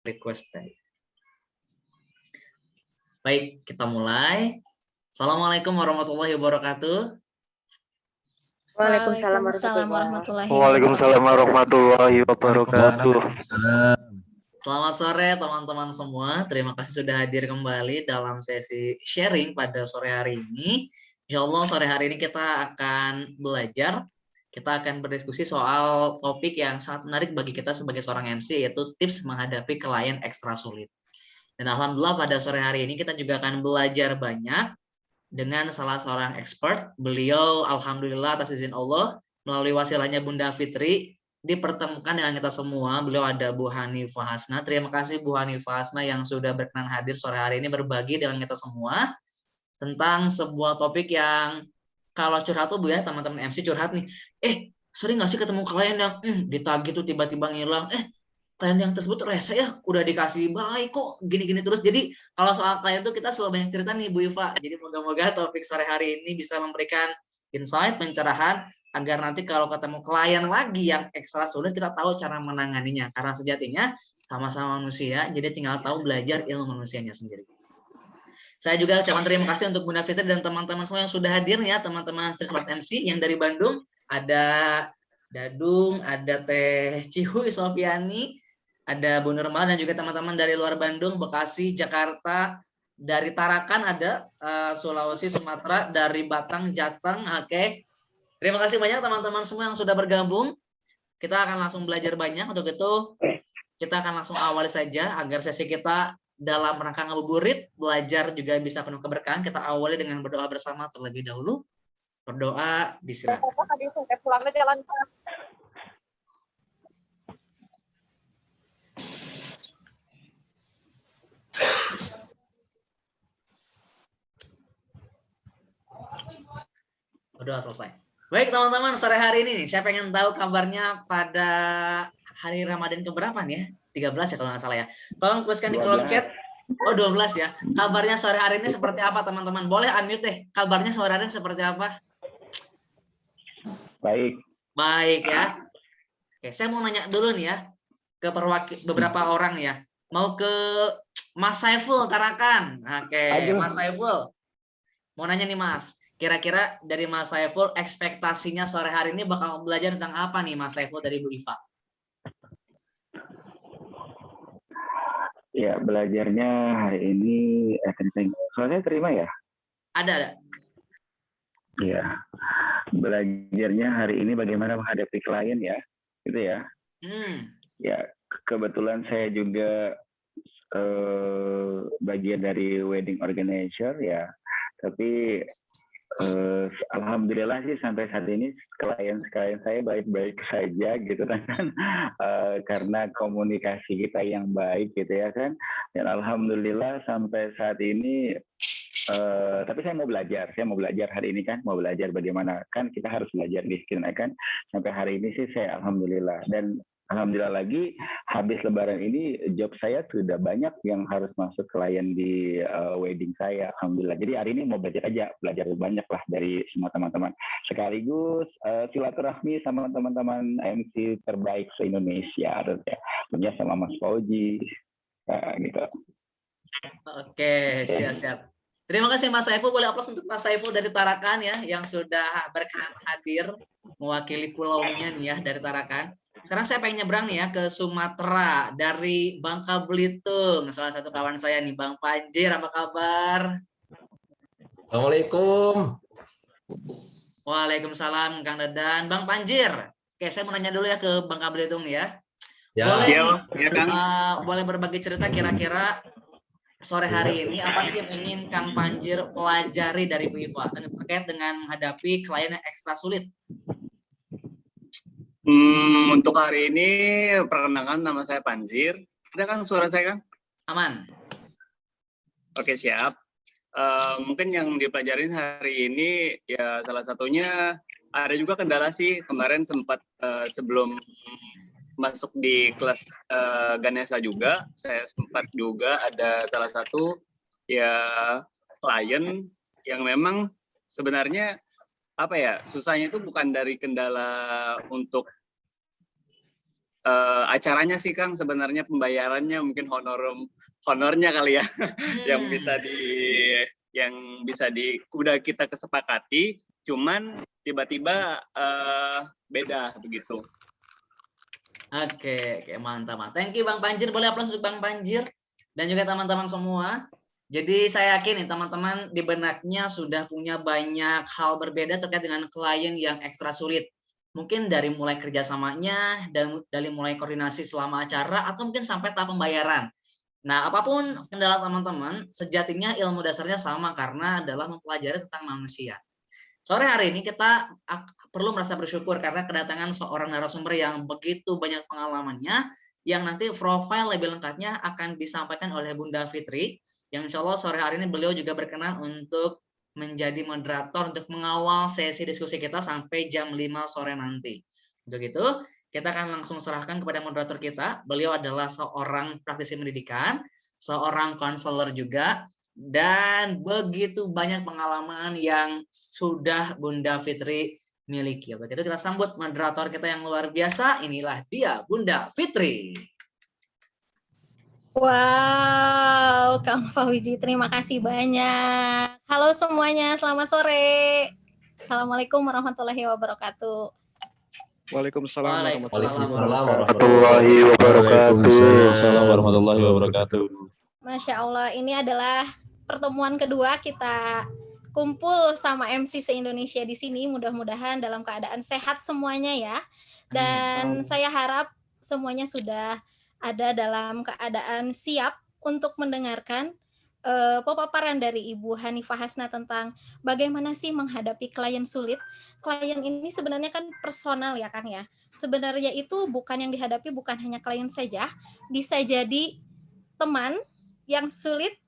request tadi. Baik, kita mulai. Assalamualaikum warahmatullahi wabarakatuh. Waalaikumsalam warahmatullahi wabarakatuh. Waalaikumsalam warahmatullahi wabarakatuh. Selamat sore teman-teman semua. Terima kasih sudah hadir kembali dalam sesi sharing pada sore hari ini. Insya Allah sore hari ini kita akan belajar. Kita akan berdiskusi soal topik yang sangat menarik bagi kita sebagai seorang MC, yaitu tips menghadapi klien ekstra sulit. Dan alhamdulillah pada sore hari ini kita juga akan belajar banyak dengan salah seorang expert. Beliau alhamdulillah atas izin Allah melalui wasilahnya Bunda Fitri dipertemukan dengan kita semua. Beliau ada Bu Hanifah Hasna. Terima kasih Bu Hanifah Hasna yang sudah berkenan hadir sore hari ini berbagi dengan kita semua tentang sebuah topik yang kalau curhat tuh Bu ya, teman-teman MC curhat nih, sering nggak sih ketemu klien yang ditagih tuh tiba-tiba ngilang, klien yang tersebut rese ya, udah dikasih baik kok gini-gini terus. Jadi kalau soal klien tuh kita selalu banyak cerita nih Bu Iva. Jadi moga-moga topik sore hari ini bisa memberikan insight, pencerahan agar nanti kalau ketemu klien lagi yang ekstra sulit kita tahu cara menanganinya. Karena sejatinya sama-sama manusia, jadi tinggal tahu belajar ilmu manusianya sendiri. Saya juga ucapkan terima kasih untuk Bunda Fitri dan teman-teman semua yang sudah hadir ya, teman-teman Smart MC yang dari Bandung, ada Dadung, ada Teh Cihuy Sofiani, ada Bu Nurmal dan juga teman-teman dari luar Bandung, Bekasi, Jakarta, dari Tarakan ada, Sulawesi, Sumatera, dari Batang, Jateng, oke. Terima kasih banyak teman-teman semua yang sudah bergabung. Kita akan langsung belajar banyak. Untuk itu kita akan langsung awali saja agar sesi kita dalam rangka ngabuburit, belajar juga bisa penuh keberkahan. Kita awali dengan berdoa bersama terlebih dahulu. Berdoa disilakan. Berdoa selesai. Baik teman-teman, sore hari ini saya pengen tahu kabarnya pada hari Ramadan keberapa nih ya? 13 ya kalau nggak salah ya. Tolong tuliskan di kolom chat. Oh 12 ya. Kabarnya sore hari ini seperti apa teman-teman? Boleh unmute deh. Kabarnya sore hari ini seperti apa? Baik. Baik ya. Oke, saya mau nanya dulu nih ya ke beberapa orang ya. Mau ke Mas Saiful Tarakan. Oke, Mas Saiful. Mau nanya nih Mas. Kira-kira dari Mas Saiful ekspektasinya sore hari ini bakal belajar tentang apa nih Mas Saiful dari Bu Iva? Ya, belajarnya hari ini tentang soalnya terima ya? Ada. Ya, belajarnya hari ini bagaimana menghadapi klien ya, gitu ya. Ya, kebetulan saya juga bagian dari wedding organizer ya, tapi alhamdulillah sih sampai saat ini klien saya baik-baik saja gitu kan, karena komunikasi kita yang baik gitu ya kan, dan alhamdulillah sampai saat ini. Tapi saya mau belajar hari ini kan, mau belajar bagaimana kan kita harus belajar di sini kan. Sampai hari ini sih saya alhamdulillah, dan alhamdulillah lagi habis lebaran ini job saya sudah banyak yang harus masuk klien di wedding saya, alhamdulillah. Jadi hari ini mau belajar banyak lah dari semua teman-teman. Sekaligus silaturahmi sama teman-teman MC terbaik se-Indonesia, tentunya sama Mas Fauji, gitu. Oke, siap-siap. Terima kasih Mas Saiful. Boleh aplaus untuk Mas Saiful dari Tarakan ya, yang sudah berkenan hadir mewakili pulaunya nih ya dari Tarakan. Sekarang saya pengen nyebrang nih ya ke Sumatera dari Bangka Belitung. Salah satu kawan saya nih, Bang Panjir, apa kabar? Assalamualaikum. Waalaikumsalam Kang Dadan. Bang Panjir, oke saya mau nanya dulu ya ke Bangka Belitung ya. Boleh berbagi cerita kira-kira sore hari ini apa sih yang ingin Kang Panjir pelajari dari Bu Iva terkait dengan menghadapi klien yang ekstra sulit? Untuk hari ini perkenalkan, nama saya Panjir. Ada kan suara saya kan? Aman. Oke, siap. Mungkin yang dipelajarin hari ini ya salah satunya ada juga kendala sih, kemarin sempat sebelum masuk di kelas Ganesha juga, saya sempat juga ada salah satu ya klien yang memang sebenarnya apa ya, susahnya itu bukan dari kendala untuk acaranya sih Kang, sebenarnya pembayarannya mungkin honornya kali ya yang bisa udah kita kesepakati, cuman tiba-tiba beda begitu. Oke, mantap. Thank you Bang Panjir. Boleh aplaus untuk Bang Panjir dan juga teman-teman semua. Jadi saya yakin nih teman-teman di benaknya sudah punya banyak hal berbeda terkait dengan klien yang ekstra sulit. Mungkin dari mulai kerjasamanya, dan dari mulai koordinasi selama acara, atau mungkin sampai tahap pembayaran. Nah, apapun kendala teman-teman, sejatinya ilmu dasarnya sama karena adalah mempelajari tentang manusia. Sore hari ini kita perlu merasa bersyukur karena kedatangan seorang narasumber yang begitu banyak pengalamannya, yang nanti profil lebih lengkapnya akan disampaikan oleh Bunda Fitri, yang insya Allah sore hari ini beliau juga berkenan untuk menjadi moderator untuk mengawal sesi diskusi kita sampai jam 5 sore nanti. Untuk itu, kita akan langsung serahkan kepada moderator kita. Beliau adalah seorang praktisi pendidikan, seorang konselor juga, dan begitu banyak pengalaman yang sudah Bunda Fitri miliki. Untuk itu kita sambut moderator kita yang luar biasa. Inilah dia, Bunda Fitri. Wow, Kang Fauzi, terima kasih banyak. Halo semuanya, selamat sore. Assalamualaikum warahmatullahi wabarakatuh. Waalaikumsalam warahmatullahi wabarakatuh. Masya Allah, ini adalah pertemuan kedua kita kumpul sama MC se-Indonesia di sini. Mudah-mudahan dalam keadaan sehat semuanya ya. Dan saya harap semuanya sudah ada dalam keadaan siap untuk mendengarkan pemaparan dari Ibu Hanifah Hasna tentang bagaimana sih menghadapi klien sulit. Klien ini sebenarnya kan personal ya Kang ya. Sebenarnya itu bukan yang dihadapi bukan hanya klien saja, bisa jadi teman yang sulit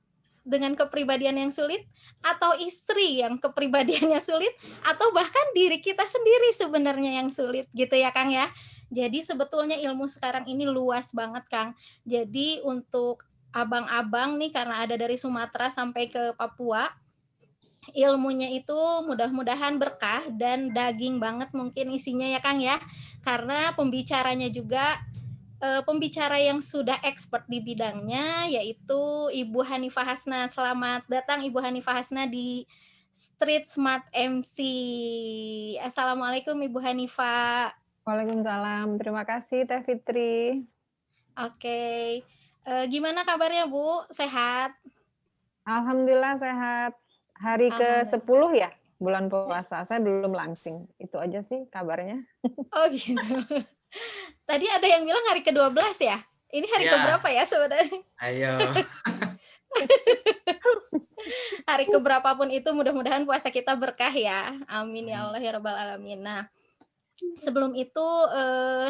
dengan kepribadian yang sulit, atau istri yang kepribadiannya sulit, atau bahkan diri kita sendiri sebenarnya yang sulit gitu ya Kang ya. Jadi sebetulnya ilmu sekarang ini luas banget Kang. Jadi untuk abang-abang nih karena ada dari Sumatera sampai ke Papua, ilmunya itu mudah-mudahan berkah dan daging banget mungkin isinya ya Kang ya. Karena pembicaranya juga pembicara yang sudah expert di bidangnya yaitu Ibu Hanifah Hasna. Selamat datang Ibu Hanifah Hasna di Street Smart MC. Assalamualaikum Ibu Hanifah. Waalaikumsalam. Terima kasih Teh Fitri. Oke. Gimana kabarnya Bu? Sehat? Alhamdulillah sehat. Hari ke-10 ya bulan puasa. Saya belum langsing. Itu aja sih kabarnya. Oh gitu. Tadi ada yang bilang hari ke-12 ya? Ini hari keberapa ya sebenarnya? Ayo. Hari keberapapun itu mudah-mudahan puasa kita berkah ya. Amin ya Allah ya Rabbal Alamin. Nah, sebelum itu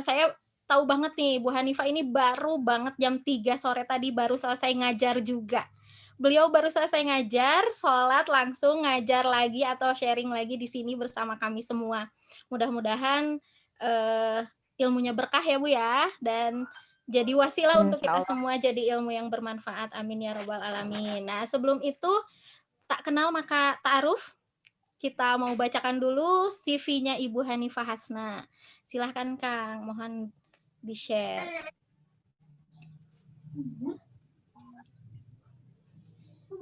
saya tahu banget nih Bu Hanifah ini baru banget jam 3 sore tadi baru selesai ngajar juga. Beliau baru selesai ngajar, sholat langsung ngajar lagi atau sharing lagi di sini bersama kami semua. Mudah-mudahan ilmunya berkah ya Bu ya, dan jadi wasilah untuk kita semua jadi ilmu yang bermanfaat. Amin ya Rabbal Alamin. Nah sebelum itu tak kenal maka ta'aruf. Kita mau bacakan dulu CV-nya Ibu Hanifah Hasna. Silahkan Kang, mohon di-share.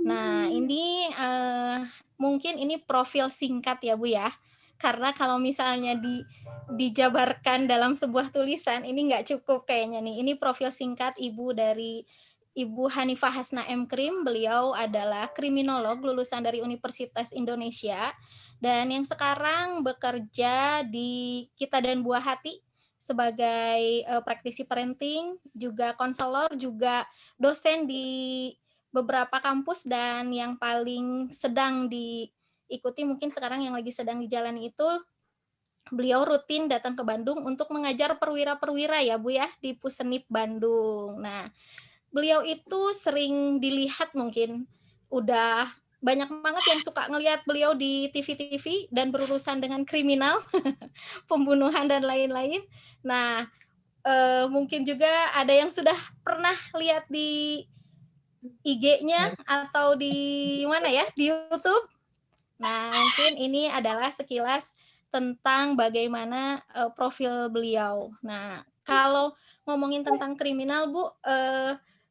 Nah ini mungkin ini profil singkat ya Bu ya. Karena kalau misalnya dijabarkan dalam sebuah tulisan, ini nggak cukup kayaknya nih. Ini profil singkat Ibu dari Ibu Hanifah Hasna M. Krim. Beliau adalah kriminolog lulusan dari Universitas Indonesia. Dan yang sekarang bekerja di Kita dan Buah Hati sebagai praktisi parenting, juga konselor, juga dosen di beberapa kampus, dan yang paling sedang diikuti mungkin sekarang yang lagi sedang dijalani itu beliau rutin datang ke Bandung untuk mengajar perwira-perwira ya Bu ya di Pusenip Bandung. Nah, beliau itu sering dilihat mungkin udah banyak banget yang suka ngelihat beliau di TV-TV dan berurusan dengan kriminal, pembunuhan dan lain-lain. Nah, mungkin juga ada yang sudah pernah lihat di IG-nya atau di mana ya, di YouTube. Nah, mungkin ini adalah sekilas tentang bagaimana profil beliau. Nah, kalau ngomongin tentang kriminal, Bu,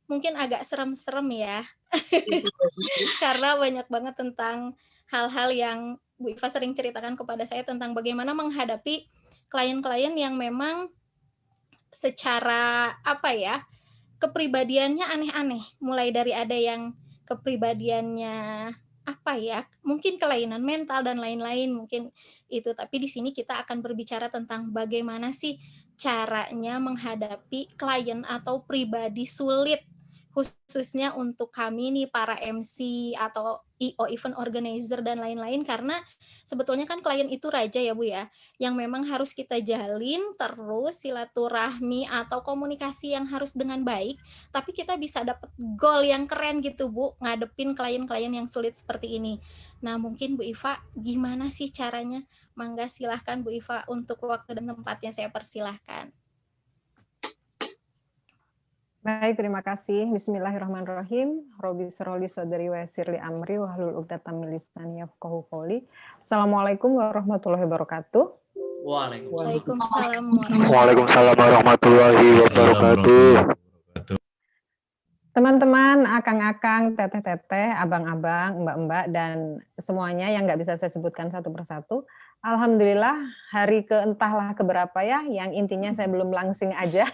mungkin agak serem-serem ya. Karena banyak banget tentang hal-hal yang Bu Iva sering ceritakan kepada saya tentang bagaimana menghadapi klien-klien yang memang secara apa ya, kepribadiannya aneh-aneh. Mulai dari ada yang kepribadiannya apa ya, mungkin kelainan mental dan lain-lain mungkin itu. Tapi di sini kita akan berbicara tentang bagaimana sih caranya menghadapi klien atau pribadi sulit, khususnya untuk kami nih para MC atau IO event organizer dan lain-lain, karena sebetulnya kan klien itu raja ya Bu ya, yang memang harus kita jalin terus silaturahmi atau komunikasi yang harus dengan baik, tapi kita bisa dapat goal yang keren gitu Bu, ngadepin klien-klien yang sulit seperti ini. Nah mungkin Bu Iva gimana sih caranya? Mangga silahkan Bu Iva, untuk waktu dan tempatnya saya persilahkan. Baik, terima kasih. Bismillahirrahmanirrahim. Robi sroli sodri wa yassirli amri wahlul 'uqdatam min lisani yafqahu qouli. Assalamualaikum warahmatullahi wabarakatuh. Waalaikumsalam. Waalaikumsalam warahmatullahi wabarakatuh. Teman-teman, akang-akang, teteh-teteh, abang-abang, mbak-mbak, dan semuanya yang nggak bisa saya sebutkan satu persatu. Alhamdulillah, hari ke entahlah keberapa ya, yang intinya saya belum langsing aja.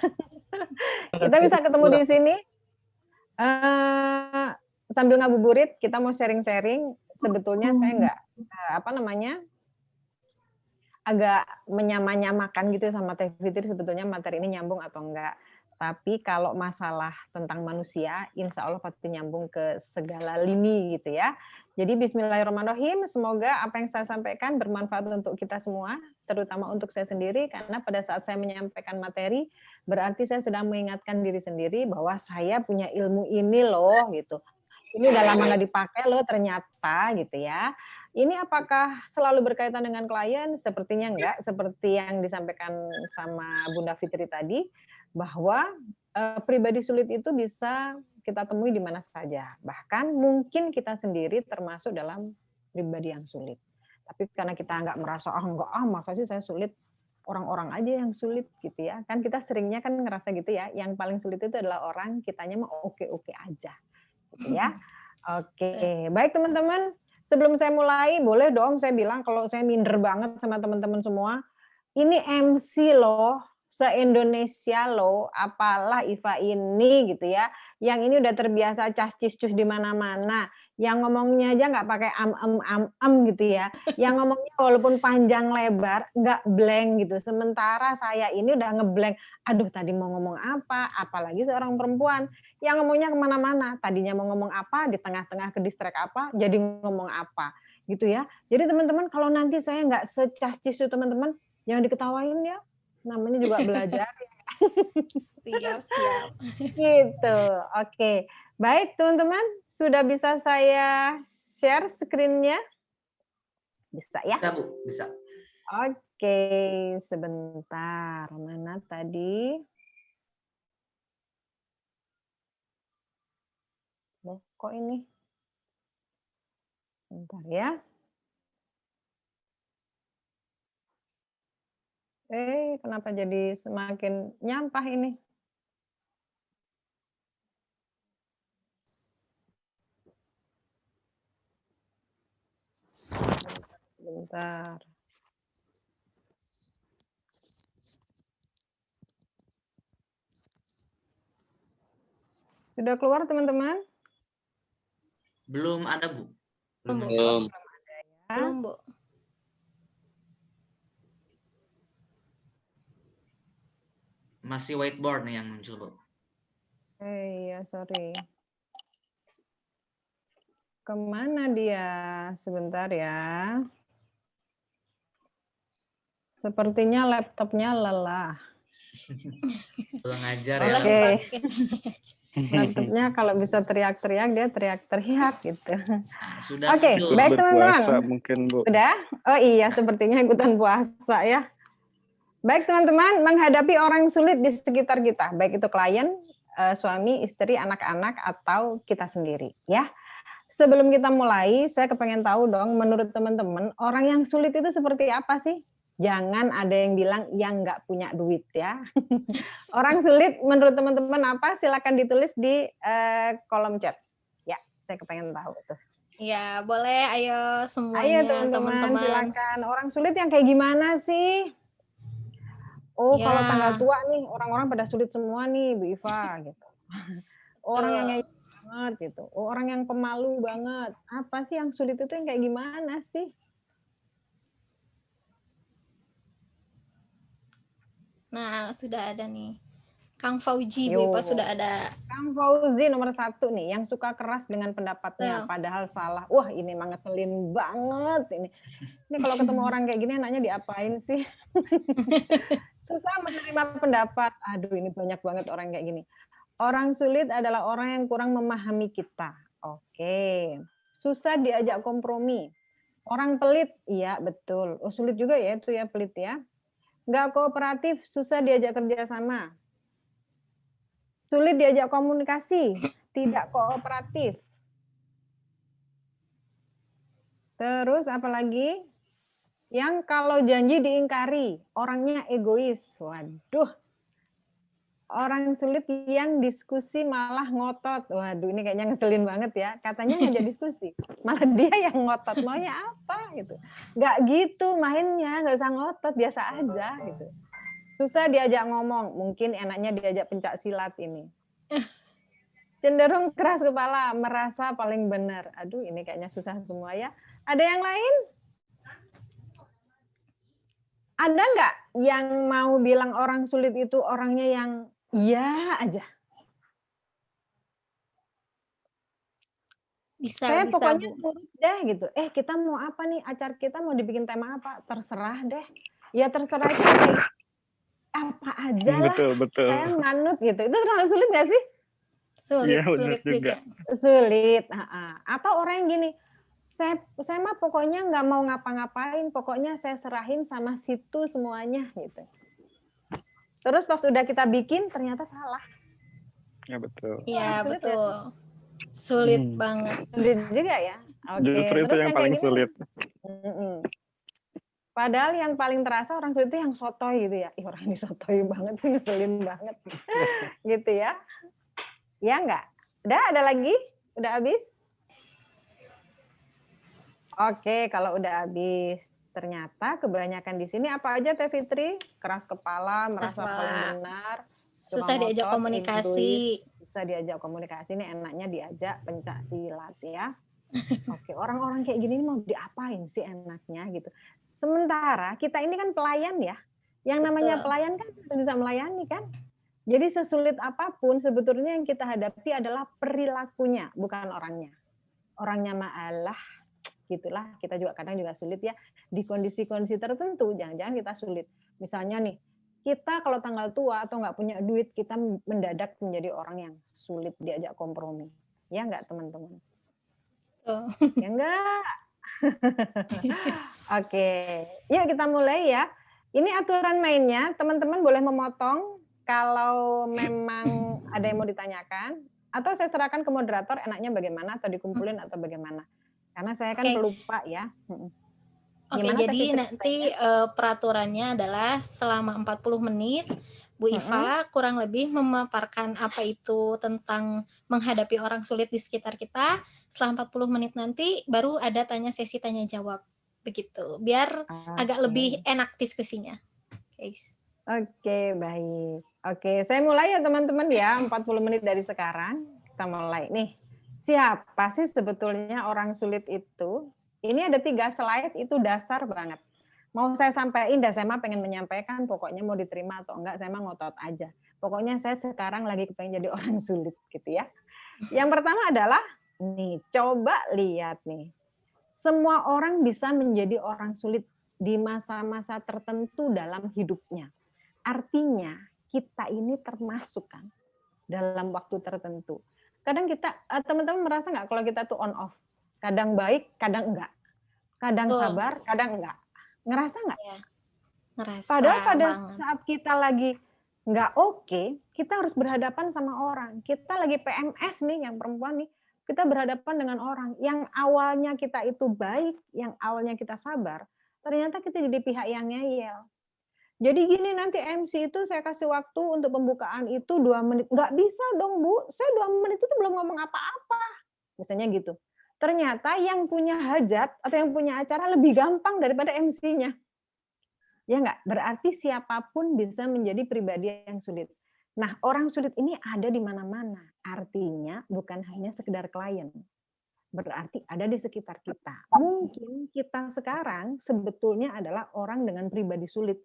Kita bisa ketemu di sini. Sambil ngabuburit, kita mau sharing-sharing. Sebetulnya saya nggak, agak menyamakan gitu sama Teh Fitri, sebetulnya materi ini nyambung atau enggak. Tapi kalau masalah tentang manusia, insya Allah pasti nyambung ke segala lini gitu ya. Jadi bismillahirrahmanirrahim, semoga apa yang saya sampaikan bermanfaat untuk kita semua, terutama untuk saya sendiri, karena pada saat saya menyampaikan materi, berarti saya sedang mengingatkan diri sendiri bahwa saya punya ilmu ini loh gitu. Ini udah lama nggak dipakai loh ternyata gitu ya. Ini apakah selalu berkaitan dengan klien? Sepertinya enggak, seperti yang disampaikan sama Bunda Fitri tadi, bahwa pribadi sulit itu bisa kita temui di mana saja. Bahkan mungkin kita sendiri termasuk dalam pribadi yang sulit. Tapi karena kita nggak merasa, masa sih saya sulit, orang-orang aja yang sulit gitu ya. Kan kita seringnya kan ngerasa gitu ya, yang paling sulit itu adalah orang, kitanya mah oke-oke aja. Gitu ya. Oke, baik teman-teman. Sebelum saya mulai, boleh dong saya bilang kalau saya minder banget sama teman-teman semua. Ini MC loh, se-Indonesia loh, apalah Iva ini gitu ya. Yang ini udah terbiasa cas-cis-cus di mana-mana. Yang ngomongnya aja nggak pakai gitu ya. Yang ngomongnya walaupun panjang lebar, nggak blank gitu. Sementara saya ini udah ngeblank. Aduh tadi mau ngomong apa, apalagi seorang perempuan. Yang ngomongnya kemana-mana. Tadinya mau ngomong apa, di tengah-tengah ke distract apa, jadi ngomong apa. Gitu ya. Jadi teman-teman kalau nanti saya nggak secas-cis itu teman-teman, jangan diketawain ya. Namanya juga belajar. Siap. Gitu. Oke. Baik teman-teman, sudah bisa saya share screen-nya? Bisa ya? Bisa Bu, bisa. Oke, sebentar. Mana tadi? Loh, kok ini? Bentar ya. Kenapa jadi semakin nyampah ini? Bentar. Sudah keluar teman-teman? Belum ada Bu. Belum, Bu. Masih whiteboard nih yang muncul Bu. Iya, sorry. Kemana dia? Sebentar ya. Sepertinya laptopnya lelah. Belum ngajar ya. Oke. Laptopnya kalau bisa teriak-teriak, dia teriak-teriak gitu. Nah, sudah. Oke, baik teman-teman. Mungkin Bu. Sudah? Oh iya, sepertinya ikutan puasa ya. Baik teman-teman, menghadapi orang sulit di sekitar kita, baik itu klien, suami, istri, anak-anak, atau kita sendiri ya. Sebelum kita mulai, saya kepengen tahu dong, menurut teman-teman, orang yang sulit itu seperti apa sih? Jangan ada yang bilang yang nggak punya duit ya. Orang sulit menurut teman-teman apa? Silakan ditulis di kolom chat. Ya, saya kepengen tahu tuh. Ya, boleh. Ayo Ayo semuanya, teman-teman, teman-teman. silakan. Orang sulit yang kayak gimana sih? Oh, Ya. kalau tanggal tua nih, orang-orang pada sulit semua nih, Bu Iva, gitu. Orang yang kayak banget gitu. Oh, orang yang pemalu banget. Apa sih yang sulit itu yang kayak gimana sih? Nah, sudah ada nih. Kang Fauji, Yo. Bu Iva sudah ada. Kang Fauzi nomor 1 nih, yang suka keras dengan pendapatnya, Tuh. padahal salah. Wah, ini mah ngeselin banget ini. Ini kalau ketemu orang kayak gini, enaknya diapain sih? Susah menerima pendapat. Aduh, ini banyak banget orang kayak gini. Orang sulit adalah orang yang kurang memahami kita. Oke. Susah diajak kompromi. Orang pelit, iya betul. Oh, sulit juga ya itu ya, pelit ya. Nggak kooperatif, susah diajak kerjasama. Sulit diajak komunikasi, tidak kooperatif. Terus apa lagi? Yang kalau janji diingkari, orangnya egois. Waduh. Orang sulit yang diskusi malah ngotot. Waduh, ini kayaknya ngeselin banget ya. Katanya ngajak diskusi, malah dia yang ngotot. Maunya apa gitu? Nggak gitu mainnya, nggak usah ngotot, biasa aja gitu. Susah diajak ngomong, mungkin enaknya diajak pencak silat ini. Cenderung keras kepala, merasa paling benar. Aduh, ini kayaknya susah semua ya. Ada yang lain? Ada nggak yang mau bilang orang sulit itu orangnya yang iya aja? Saya Bisa, pokoknya Bu. nurut deh gitu. Kita mau apa nih? Acara kita mau dibikin tema apa? Terserah deh. Ya terserah itu kayak apa aja lah. Betul. Saya manut gitu. Itu terlalu sulit nggak sih? Sulit, Iya, benar sulit juga. Sulit. Atau orang yang gini, saya mah pokoknya nggak mau ngapa-ngapain, pokoknya saya serahin sama situ semuanya gitu. Terus pas udah kita bikin ternyata salah. Ya betul. Iya, sulit betul. Sulit banget. Sulit juga ya. Oke. Justru itu Terus yang kayak paling gini, sulit. Padahal yang paling terasa orang sulit itu yang sotoy gitu ya. Ih, orang ini sotoy banget sih, ngeselin banget. Gitu ya. Ya enggak? Udah ada lagi? Udah habis? Oke, kalau udah habis. Ternyata kebanyakan di sini apa aja Teh Fitri? Keras kepala, merasa paling benar. Susah diajak komunikasi. Susah diajak komunikasi, ini enaknya diajak pencak silat ya. Oke, orang-orang kayak gini mau diapain sih enaknya gitu. Sementara kita ini kan pelayan ya. Yang namanya pelayan kan bisa melayani kan. Jadi sesulit apapun sebetulnya yang kita hadapi adalah perilakunya, bukan orangnya. Orangnya malah gitulah, kita juga kadang juga sulit ya di kondisi-kondisi tertentu. Jangan-jangan kita sulit. Misalnya nih, kita kalau tanggal tua atau nggak punya duit, kita mendadak menjadi orang yang sulit diajak kompromi. Ya nggak teman-teman? Ya enggak. Oke, yuk kita mulai ya. Ini aturan mainnya, teman-teman boleh memotong kalau memang ada yang mau ditanyakan, atau saya serahkan ke moderator enaknya bagaimana, atau dikumpulin atau bagaimana. Karena saya kan pelupa ya. Oke, jadi nanti peraturannya adalah selama 40 menit, Bu Iva kurang lebih memaparkan apa itu tentang menghadapi orang sulit di sekitar kita. Setelah 40 menit nanti baru ada sesi tanya jawab. Begitu, biar agak lebih enak diskusinya. Oke, baik. Oke, saya mulai ya teman-teman ya, 40 menit dari sekarang. Kita mulai nih. Siapa sih sebetulnya orang sulit itu? Ini ada 3 slide, itu dasar banget. Mau saya sampaikan, saya mah pengen menyampaikan, pokoknya mau diterima atau enggak, saya mah ngotot aja. Pokoknya saya sekarang lagi kepengen jadi orang sulit gitu ya. Yang pertama adalah, nih, coba lihat nih. Semua orang bisa menjadi orang sulit di masa-masa tertentu dalam hidupnya. Artinya, kita ini termasuk kan dalam waktu tertentu. Kadang kita, teman-teman merasa nggak kalau kita tuh on off? Kadang baik, kadang enggak. Kadang sabar, kadang enggak. Ngerasa nggak? Ya, ngerasa. Padahal pada banget. saat kita lagi nggak oke, kita harus berhadapan sama orang. Kita lagi PMS nih, yang perempuan nih, kita berhadapan dengan orang. Yang awalnya kita itu baik, yang awalnya kita sabar, ternyata kita jadi pihak yang ngeyel. Jadi gini, nanti MC itu saya kasih waktu untuk pembukaan itu 2 menit. Nggak bisa dong, Bu. Saya 2 menit itu belum ngomong apa-apa. Misalnya gitu. Ternyata yang punya hajat atau yang punya acara lebih gampang daripada MC-nya. Ya nggak? Berarti siapapun bisa menjadi pribadi yang sulit. Nah, orang sulit ini ada di mana-mana. Artinya bukan hanya sekedar klien. Berarti ada di sekitar kita. Mungkin kita sekarang sebetulnya adalah orang dengan pribadi sulit.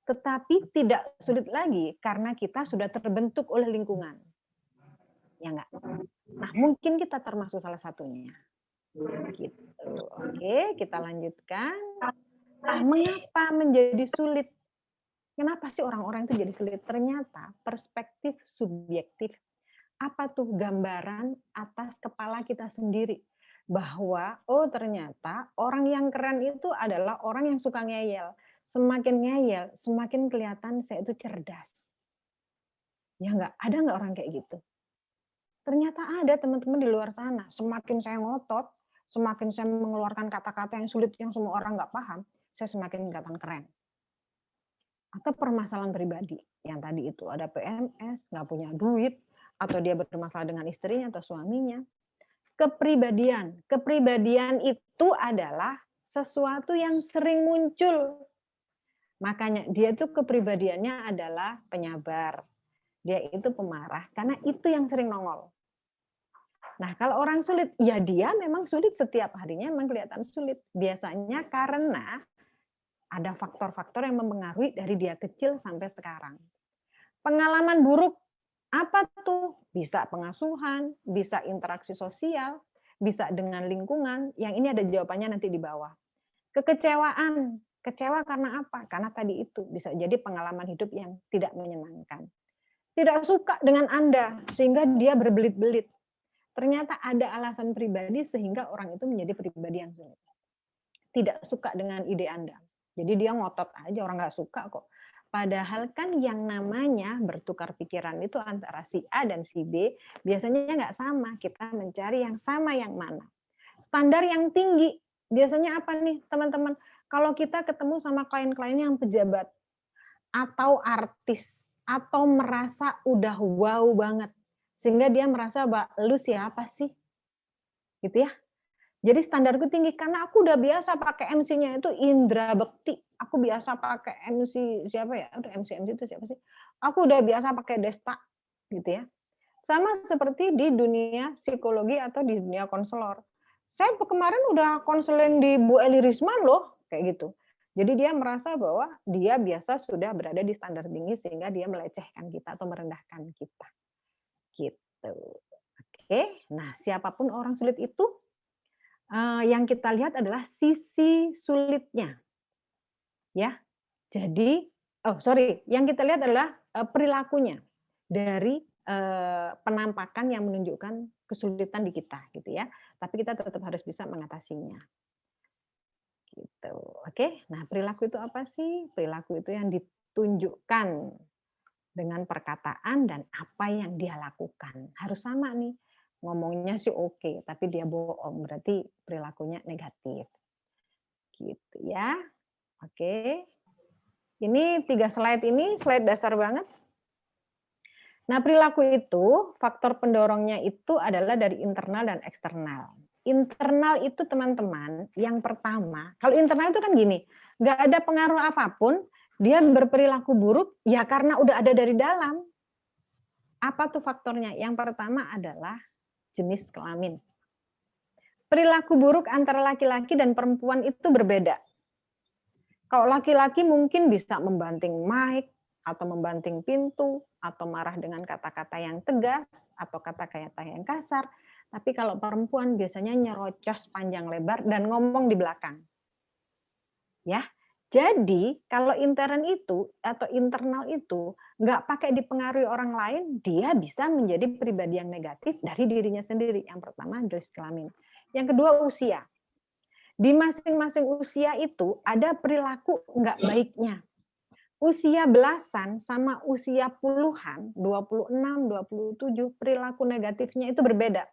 Tetapi tidak sulit lagi karena kita sudah terbentuk oleh lingkungan. Ya enggak? Nah, mungkin kita termasuk salah satunya. Gitu. Oke, kita lanjutkan. Nah, mengapa menjadi sulit? Kenapa sih orang-orang itu jadi sulit? Ternyata perspektif subjektif. Apa tuh gambaran atas kepala kita sendiri? Bahwa, oh ternyata orang yang keren itu adalah orang yang suka ngeyel. Semakin ngeyel, semakin kelihatan saya itu cerdas. Ya enggak? Ada enggak orang kayak gitu? Ternyata ada teman-teman di luar sana. Semakin saya ngotot, semakin saya mengeluarkan kata-kata yang sulit yang semua orang nggak paham, saya semakin kelihatan keren. Atau permasalahan pribadi yang tadi itu ada PMS, nggak punya duit, atau dia bermasalah dengan istrinya atau suaminya. Kepribadian itu adalah sesuatu yang sering muncul. Makanya dia itu kepribadiannya adalah penyabar. Dia itu pemarah, karena itu yang sering nongol. Nah, kalau orang sulit, ya dia memang sulit setiap harinya, memang kelihatan sulit. Biasanya karena ada faktor-faktor yang mempengaruhi dari dia kecil sampai sekarang. Pengalaman buruk, apa tuh? Bisa pengasuhan, bisa interaksi sosial, bisa dengan lingkungan, yang ini ada jawabannya nanti di bawah. Kekecewaan, kecewa karena apa? Karena tadi itu bisa jadi pengalaman hidup yang tidak menyenangkan. Tidak suka dengan Anda, sehingga dia berbelit-belit. Ternyata ada alasan pribadi sehingga orang itu menjadi pribadi yang sulit. Tidak suka dengan ide Anda. Jadi dia ngotot aja, orang nggak suka kok. Padahal kan yang namanya bertukar pikiran itu antara si A dan si B, biasanya nggak sama. Kita mencari yang sama yang mana. Standar yang tinggi, biasanya apa nih teman-teman? Kalau kita ketemu sama klien-klien yang pejabat, atau artis, atau merasa udah wow banget, sehingga dia merasa, lu siapa sih? Gitu ya. Jadi standarku tinggi karena aku udah biasa pakai MC-nya itu Indra Bekti. Aku biasa pakai MC siapa ya? MC itu siapa sih? Aku udah biasa pakai Desta gitu ya. Sama seperti di dunia psikologi atau di dunia konselor. Saya kemarin udah konseling di Bu Eli Risman loh, kayak gitu. Jadi dia merasa bahwa dia biasa sudah berada di standar tinggi sehingga dia melecehkan kita atau merendahkan kita. Gitu. Oke, nah siapapun orang sulit itu, yang kita lihat adalah sisi sulitnya. Ya. Jadi, yang kita lihat adalah perilakunya dari penampakan yang menunjukkan kesulitan di kita gitu ya. Tapi kita tetap harus bisa mengatasinya. Gitu. Oke. Nah, perilaku itu apa sih? Perilaku itu yang ditunjukkan dengan perkataan dan apa yang dia lakukan. Harus sama nih. Ngomongnya sih oke, tapi dia bohong, berarti perilakunya negatif. Gitu ya. Oke. Ini 3 slide ini, slide dasar banget. Nah, perilaku itu, faktor pendorongnya itu adalah dari internal dan eksternal. Internal itu teman-teman, yang pertama, kalau internal itu kan gini, nggak ada pengaruh apapun, dia berperilaku buruk, ya karena udah ada dari dalam. Apa tuh faktornya? Yang pertama adalah jenis kelamin. Perilaku buruk antara laki-laki dan perempuan itu berbeda. Kalau laki-laki mungkin bisa membanting mic, atau membanting pintu, atau marah dengan kata-kata yang tegas, atau kata-kata yang kasar. Tapi kalau perempuan biasanya nyerocos panjang lebar dan ngomong di belakang. Ya, jadi kalau intern itu atau internal itu nggak pakai dipengaruhi orang lain, dia bisa menjadi pribadi yang negatif dari dirinya sendiri. Yang pertama, jenis kelamin. Yang kedua, usia. Di masing-masing usia itu ada perilaku nggak baiknya. Usia belasan sama usia puluhan, 26, 27, perilaku negatifnya itu berbeda.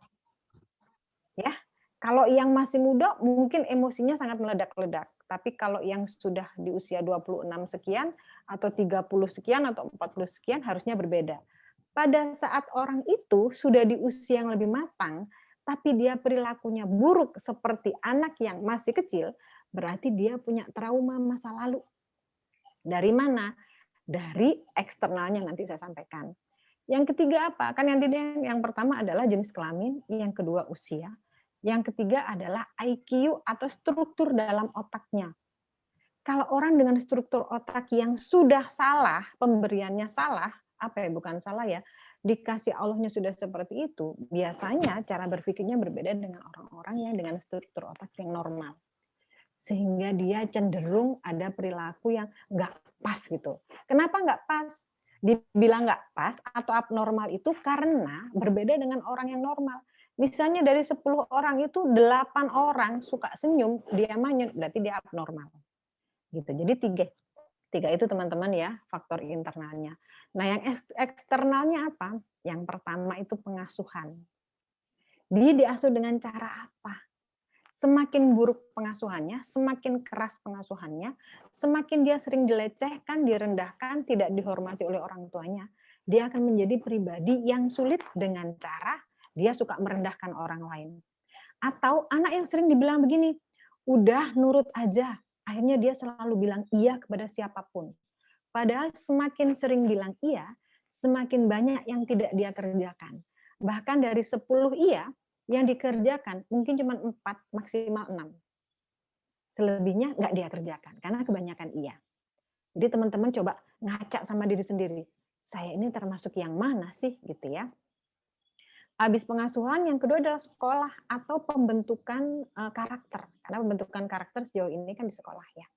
Ya, kalau yang masih muda mungkin emosinya sangat meledak-ledak. Tapi kalau yang sudah di usia 26 sekian atau 30 sekian atau 40 sekian harusnya berbeda. Pada saat orang itu sudah di usia yang lebih matang, tapi dia perilakunya buruk seperti anak yang masih kecil, berarti dia punya trauma masa lalu. Dari mana? Dari eksternalnya nanti saya sampaikan. Yang ketiga apa? Kan yang pertama adalah jenis kelamin, yang kedua usia, yang ketiga adalah IQ atau struktur dalam otaknya. Kalau orang dengan struktur otak yang sudah salah, pemberiannya salah, apa ya, bukan salah ya, dikasih Allahnya sudah seperti itu, biasanya cara berpikirnya berbeda dengan orang-orang yang dengan struktur otak yang normal. Sehingga dia cenderung ada perilaku yang nggak pas gitu. Kenapa nggak pas? Dibilang nggak pas atau abnormal itu karena berbeda dengan orang yang normal. Misalnya dari 10 orang itu 8 orang suka senyum, dia manyun, berarti dia abnormal. Gitu. Jadi tiga itu teman-teman ya, faktor internalnya. Nah, yang eksternalnya apa? Yang pertama itu pengasuhan. Dia diasuh dengan cara apa? Semakin buruk pengasuhannya, semakin keras pengasuhannya, semakin dia sering dilecehkan, direndahkan, tidak dihormati oleh orang tuanya, dia akan menjadi pribadi yang sulit dengan cara dia suka merendahkan orang lain. Atau anak yang sering dibilang begini, udah nurut aja, akhirnya dia selalu bilang iya kepada siapapun. Padahal semakin sering bilang iya, semakin banyak yang tidak dia kerjakan. Bahkan dari 10 iya, yang dikerjakan mungkin cuma 4, maksimal 6. Selebihnya nggak dia kerjakan, karena kebanyakan iya. Jadi teman-teman coba ngaca sama diri sendiri. Saya ini termasuk yang mana sih? Gitu ya. Habis pengasuhan, yang kedua adalah sekolah atau pembentukan karakter. Karena pembentukan karakter sejauh ini kan di sekolah ya.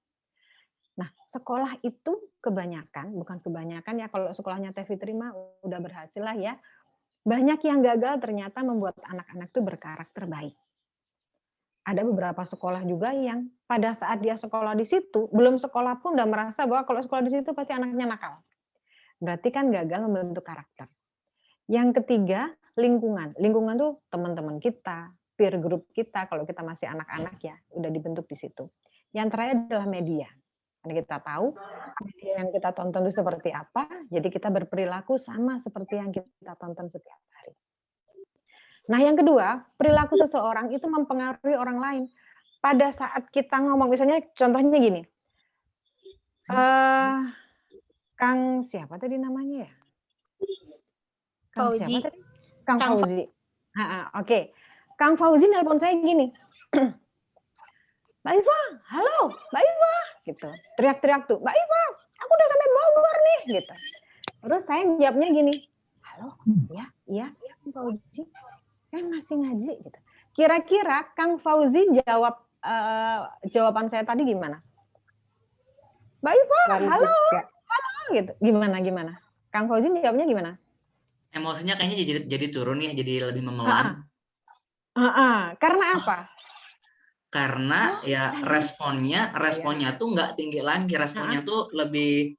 Nah, sekolah itu kebanyakan, bukan kebanyakan ya, kalau sekolahnya Teh Fitri mah udah berhasil lah ya. Banyak yang gagal ternyata membuat anak-anak itu berkarakter baik. Ada beberapa sekolah juga yang pada saat dia sekolah di situ, belum sekolah pun udah merasa bahwa kalau sekolah di situ pasti anaknya nakal. Berarti kan gagal membentuk karakter. Yang ketiga, lingkungan. Lingkungan tuh teman-teman kita, peer group kita, kalau kita masih anak-anak ya, udah dibentuk di situ. Yang terakhir adalah media. Karena kita tahu media yang kita tonton itu seperti apa, jadi kita berperilaku sama seperti yang kita tonton setiap hari. Nah, yang kedua, perilaku seseorang itu mempengaruhi orang lain. Pada saat kita ngomong, misalnya contohnya gini, Kang siapa tadi namanya ya? Kang Fauzi. siapa tadi? Kang Fauzi. Oke. Kang Fauzi nelpon saya gini. Mbak Iva, halo, Mbak Iva, gitu. Teriak-teriak tuh, Mbak Iva, aku udah sampai Bogor nih, gitu. Terus saya jawabnya gini, halo, iya, Kang Fauzi, kan masih ngaji, gitu. Kira-kira Kang Fauzi jawab jawaban saya tadi gimana? Mbak Iva, halo, gitu. Gimana? Kang Fauzi jawabnya gimana? Emosinya kayaknya jadi turun ya, jadi lebih memelan. Karena apa? Karena ya responnya tuh nggak tinggi lagi, responnya tuh lebih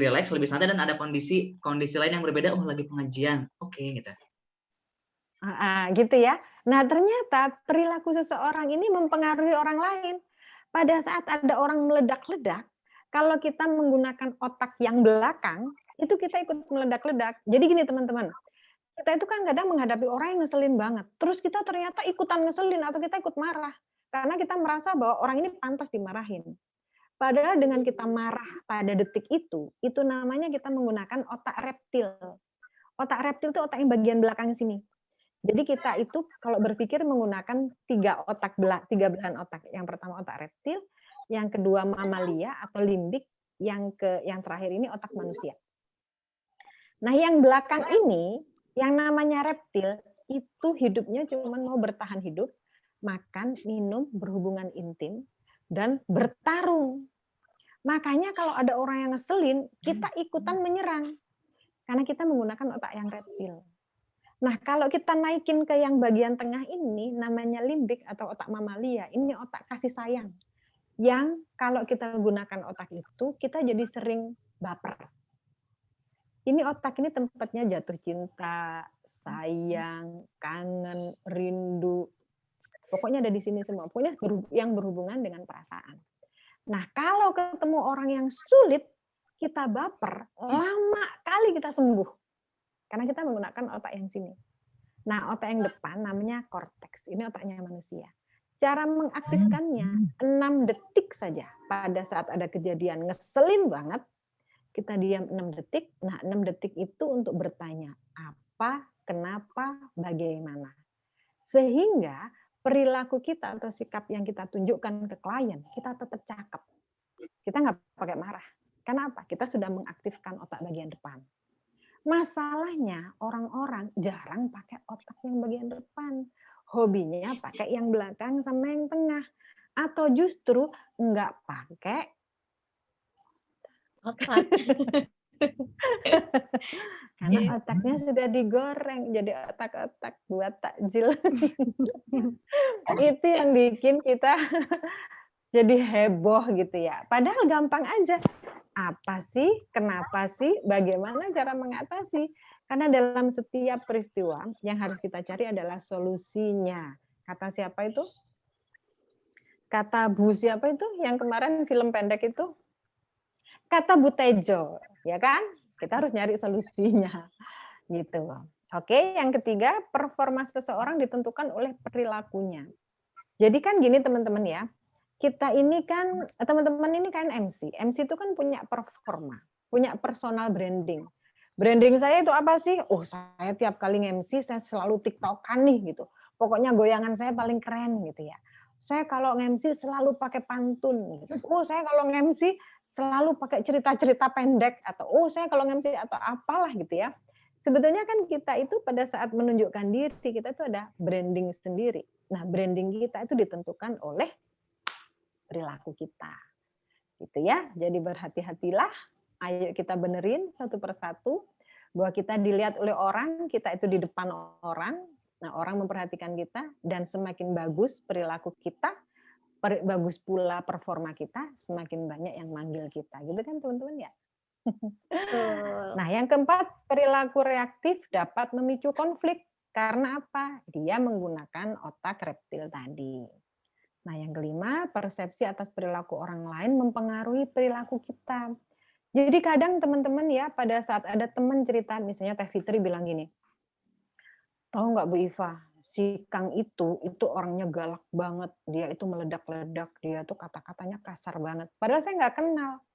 rileks, lebih santai, dan ada kondisi lain yang berbeda. Oh, lagi pengajian, oke, gitu. Gitu ya. Nah, ternyata perilaku seseorang ini mempengaruhi orang lain. Pada saat ada orang meledak-ledak, kalau kita menggunakan otak yang belakang, itu kita ikut meledak-ledak. Jadi gini teman-teman, kita itu kan kadang menghadapi orang yang ngeselin banget. Terus kita ternyata ikutan ngeselin atau kita ikut marah. Karena kita merasa bahwa orang ini pantas dimarahin. Padahal dengan kita marah pada detik itu namanya kita menggunakan otak reptil. Otak reptil itu otak yang bagian belakang sini. Jadi kita itu kalau berpikir menggunakan tiga belahan otak. Yang pertama otak reptil, yang kedua mamalia atau limbik, yang terakhir ini otak manusia. Nah, yang belakang ini, yang namanya reptil, itu hidupnya cuma mau bertahan hidup, makan, minum, berhubungan intim, dan bertarung. Makanya kalau ada orang yang ngeselin, kita ikutan menyerang. Karena kita menggunakan otak yang reptil. Nah, kalau kita naikin ke yang bagian tengah ini, namanya limbik atau otak mamalia, ini otak kasih sayang. Yang kalau kita gunakan otak itu, kita jadi sering baper. Ini otak ini tempatnya jatuh cinta, sayang, kangen, rindu. Pokoknya ada di sini semua. Pokoknya yang berhubungan dengan perasaan. Nah, kalau ketemu orang yang sulit, kita baper, lama kali kita sembuh. Karena kita menggunakan otak yang sini. Nah, otak yang depan namanya korteks. Ini otaknya manusia. Cara mengaktifkannya 6 detik saja. Pada saat ada kejadian ngeselin banget, kita diam 6 detik. Nah, 6 detik itu untuk bertanya, apa, kenapa, bagaimana. Sehingga perilaku kita atau sikap yang kita tunjukkan ke klien, kita tetap cakep. Kita nggak pakai marah. Karena apa? Kita sudah mengaktifkan otak bagian depan. Masalahnya orang-orang jarang pakai otak yang bagian depan. Hobinya pakai yang belakang sama yang tengah. Atau justru nggak pakai Otak. karena otaknya sudah digoreng jadi otak-otak buat takjil. Itu yang bikin kita jadi heboh gitu ya. Padahal gampang aja. Apa sih, kenapa sih, bagaimana cara mengatasi? Karena dalam setiap peristiwa yang harus kita cari adalah solusinya. Kata siapa itu? Kata Bu siapa itu? Yang kemarin film pendek itu? Kata Bu Tejo, ya kan? Kita harus nyari solusinya. Gitu. Oke, yang ketiga, performa seseorang ditentukan oleh perilakunya. Jadi kan gini teman-teman ya, kita ini kan, teman-teman ini kan MC. MC itu kan punya performa, punya personal branding. Branding saya itu apa sih? Oh, saya tiap kali MC saya selalu TikTokan nih gitu. Pokoknya goyangan saya paling keren gitu ya. Saya kalau MC selalu pakai pantun gitu. Oh, saya kalau MC selalu pakai cerita-cerita pendek atau oh, saya kalau MC atau apalah gitu ya. Sebetulnya kan kita itu pada saat menunjukkan diri kita itu ada branding sendiri. Nah, branding kita itu ditentukan oleh perilaku kita. Gitu ya. Jadi berhati-hatilah. Ayo kita benerin satu persatu bahwa kita dilihat oleh orang, kita itu di depan orang. Nah, orang memperhatikan kita dan semakin bagus perilaku kita, bagus pula performa kita, semakin banyak yang manggil kita. Gitu kan teman-teman ya? Nah, yang keempat, perilaku reaktif dapat memicu konflik. Karena apa? Dia menggunakan otak reptil tadi. Nah, yang kelima, persepsi atas perilaku orang lain mempengaruhi perilaku kita. Jadi kadang teman-teman ya, pada saat ada teman cerita, misalnya Teh Fitri bilang gini, tahu nggak Bu Iva, si Kang itu orangnya galak banget, dia itu meledak-ledak, dia tuh kata-katanya kasar banget. Padahal saya nggak kenal.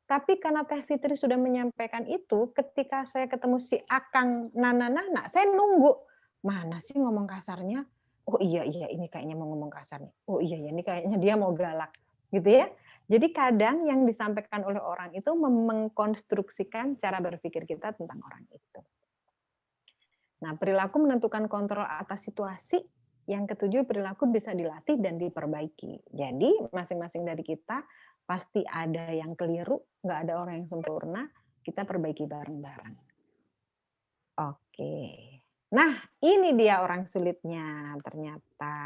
Tapi karena Teh Fitri sudah menyampaikan itu, ketika saya ketemu si Akang Nana, saya nunggu. Mana sih ngomong kasarnya? Oh iya, ini kayaknya mau ngomong kasar nih. Oh iya, ini kayaknya dia mau galak. Gitu ya. Jadi kadang yang disampaikan oleh orang itu mengkonstruksikan cara berpikir kita tentang orang itu. Nah, perilaku menentukan kontrol atas situasi. Yang ketujuh, perilaku bisa dilatih dan diperbaiki. Jadi masing-masing dari kita pasti ada yang keliru, nggak ada orang yang sempurna, kita perbaiki bareng-bareng. Oke. Nah, ini dia orang sulitnya ternyata.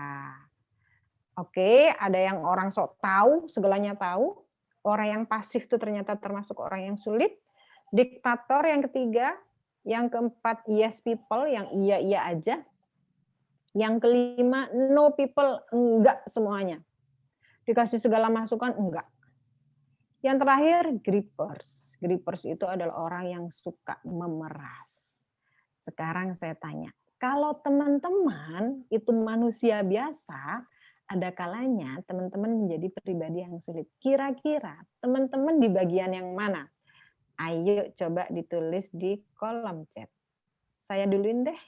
Oke, ada yang orang sok tahu, segalanya tahu. Orang yang pasif itu ternyata termasuk orang yang sulit. Diktator yang ketiga. Yang keempat, yes people, yang iya-iya aja. Yang kelima, no people, enggak semuanya. Dikasih segala masukan, enggak. Yang terakhir, grippers. Grippers itu adalah orang yang suka memeras. Sekarang saya tanya, kalau teman-teman itu manusia biasa, ada kalanya teman-teman menjadi pribadi yang sulit. Kira-kira teman-teman di bagian yang mana? Ayo coba ditulis di kolom chat. Saya duluin deh.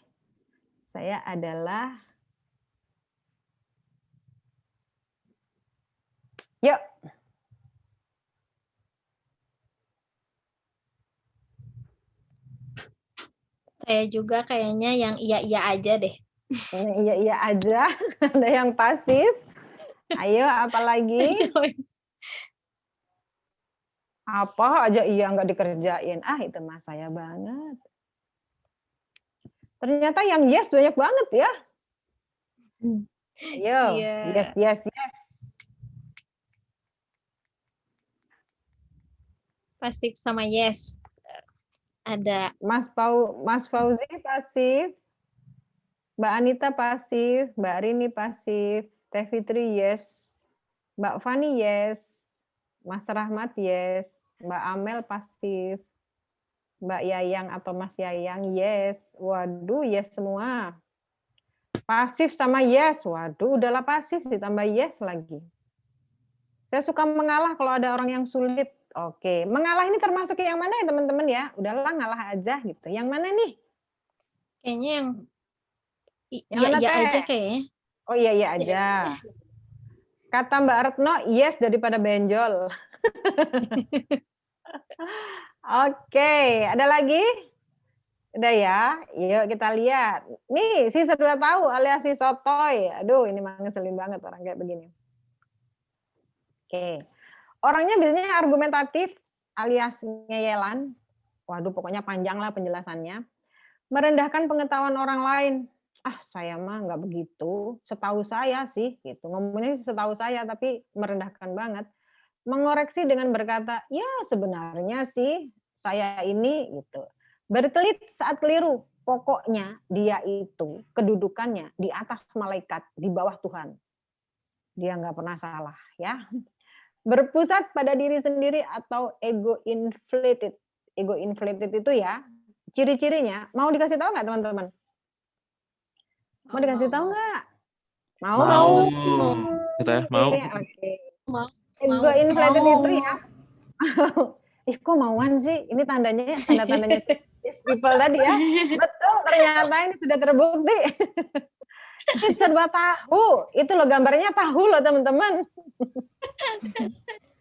Saya adalah... Yuk. Saya juga kayaknya yang iya-iya aja deh. Iya-iya aja. Ada yang pasif. Ayo, apalagi? Apa aja iya nggak dikerjain. Ah, itu mah saya banget. Ternyata yang yes banyak banget ya. Ayo, yes. Pasif sama yes. Ada Mas Fauzi pasif. Mbak Anita pasif, Mbak Rini pasif, Teh Fitri yes, Mbak Fani yes, Mas Rahmat yes, Mbak Amel pasif, Mbak Yayang atau Mas Yayang yes. Waduh, yes semua. Pasif sama yes. Waduh, udahlah pasif ditambah yes lagi. Saya suka mengalah kalau ada orang yang sulit. Oke, mengalah ini termasuk yang mana ya teman-teman ya? Udahlah ngalah aja gitu. Yang mana nih? Kayaknya yang Yang iya mana, iya Teh? aja kayaknya. Oh iya iya aja. Kata Mbak Retno, yes daripada benjol. Oke, ada lagi? Udah ya, yuk kita lihat. Nih, si sudah tahu alias si sotoy. Aduh, ini mah ngeselin banget orang kayak begini. Oke, orangnya biasanya argumentatif alias ngeyelan. Waduh, pokoknya panjang lah penjelasannya. Merendahkan pengetahuan orang lain. Ah, saya mah nggak begitu. Setahu saya sih, gitu. Ngomongnya setahu saya, tapi merendahkan banget. Mengoreksi dengan berkata, ya sebenarnya sih saya ini gitu. Berkelit saat keliru. Pokoknya dia itu kedudukannya di atas malaikat, di bawah Tuhan. Dia nggak pernah salah, ya. Berpusat pada diri sendiri atau ego inflated. Ego inflated itu ya, ciri-cirinya. Mau dikasih tahu nggak teman-teman? Mau dikasih tahu nggak? Mau? Mau. Teh, mau. Oke. Ego inflated itu ya. Ih, kok mauan sih? Ini tandanya, tanda-tandanya yes people tadi ya. Betul, ternyata ini sudah terbukti. Serba tahu. Itu loh gambarnya tahu loh teman-teman.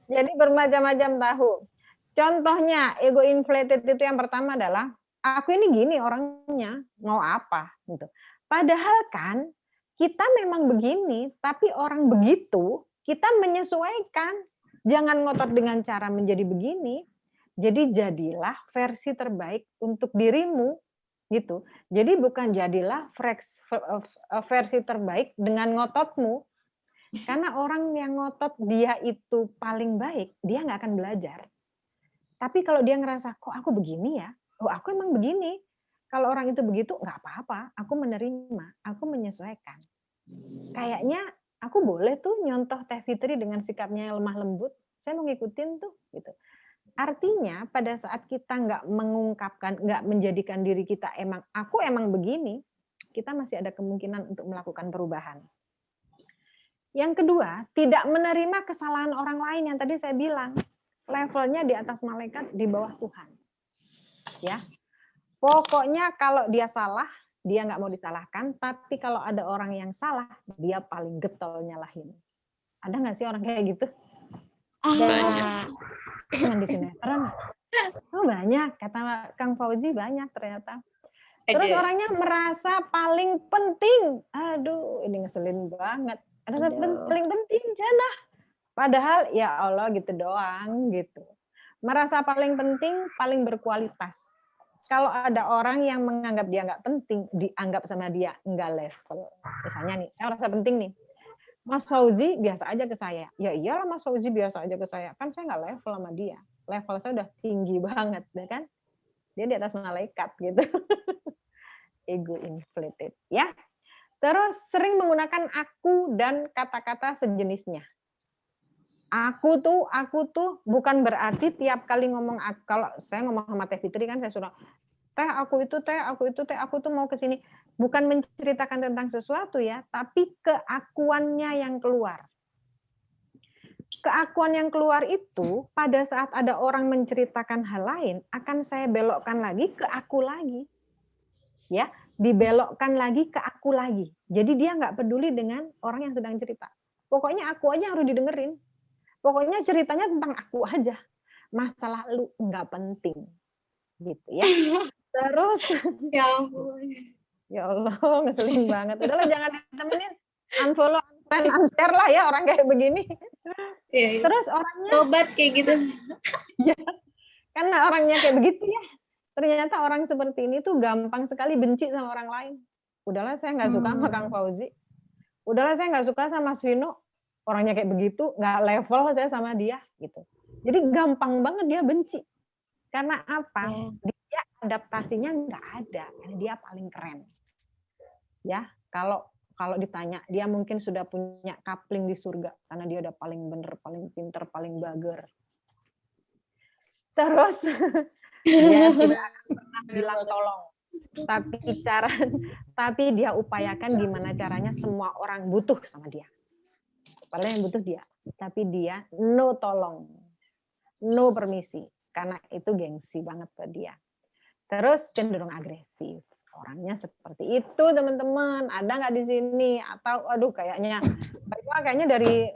Jadi bermacam-macam tahu. Contohnya ego inflated itu yang pertama adalah aku ini gini orangnya, mau apa gitu. Padahal kan kita memang begini, tapi orang begitu kita menyesuaikan. Jangan ngotot dengan cara menjadi begini. Jadi jadilah versi terbaik untuk dirimu gitu. Jadi bukan jadilah versi terbaik dengan ngototmu. Karena orang yang ngotot dia itu paling baik, dia nggak akan belajar. Tapi kalau dia ngerasa, kok aku begini ya? Oh, aku emang begini. Kalau orang itu begitu, nggak apa-apa. Aku menerima, aku menyesuaikan. Kayaknya aku boleh tuh nyontoh Teh Fitri dengan sikapnya yang lemah lembut. Saya mau ngikutin tuh. Gitu. Artinya pada saat kita nggak mengungkapkan, nggak menjadikan diri kita aku emang begini, kita masih ada kemungkinan untuk melakukan perubahan. Yang kedua, tidak menerima kesalahan orang lain yang tadi saya bilang. Levelnya di atas malaikat, di bawah Tuhan. Ya, pokoknya kalau dia salah, dia nggak mau disalahkan. Tapi kalau ada orang yang salah, dia paling getol nyalahin. Ada nggak sih orang kayak gitu? Banyak. Cuman di sinetron. Oh banyak, kata Kang Fauzi banyak ternyata. Terus orangnya merasa paling penting. Aduh, ini ngeselin banget. Ada paling penting, Janah. Padahal ya Allah gitu doang gitu. Merasa paling penting, paling berkualitas. Kalau ada orang yang menganggap dia nggak penting, dianggap sama dia nggak level. Misalnya nih, saya merasa penting nih. Mas Fauzi biasa aja ke saya. Ya iyalah Mas Fauzi biasa aja ke saya. Kan saya nggak level sama dia. Level saya udah tinggi banget, ya kan? Dia di atas malaikat gitu. Ego inflated, ya. Terus sering menggunakan aku dan kata-kata sejenisnya. Aku tuh bukan berarti tiap kali ngomong kalau saya ngomong sama Teh Fitri kan saya suruh Teh aku itu aku tuh mau ke sini. Bukan menceritakan tentang sesuatu ya, tapi keakuannya yang keluar. Keakuan yang keluar itu pada saat ada orang menceritakan hal lain akan saya belokkan lagi ke aku lagi. Ya, dibelokkan lagi ke aku lagi. Jadi dia nggak peduli dengan orang yang sedang cerita. Pokoknya aku aja harus didengerin. Pokoknya ceritanya tentang aku aja. Masalah lu nggak penting. Gitu ya. Terus Ya ampun. ya Allah, ngeselin banget. Udahlah jangan ditemenin. Unfollow, unshare lah ya orang kayak begini. Ya, Terus orangnya tobat kayak gitu. ya, karena orangnya kayak begitu ya. Ternyata orang seperti ini tuh gampang sekali benci sama orang lain. Udahlah saya nggak suka sama Kang Fauzi. Udahlah saya nggak suka sama Mas Vino. Orangnya kayak begitu, nggak level saya sama dia gitu. Jadi gampang banget dia benci. Karena apa? Dia adaptasinya nggak ada. Karena dia paling keren. Ya, kalau kalau ditanya, dia mungkin sudah punya kapling di surga karena dia udah paling bener, paling pinter, paling bager. Terus dia tidak akan pernah bilang tolong, tapi dia upayakan gimana caranya semua orang butuh sama dia. Padahal yang butuh dia, tapi dia no tolong, no permisi, karena itu gengsi banget buat dia. Terus cenderung agresif. Orangnya seperti itu, teman-teman. Ada nggak di sini? Atau, aduh, kayaknya Mbak Iva kayaknya dari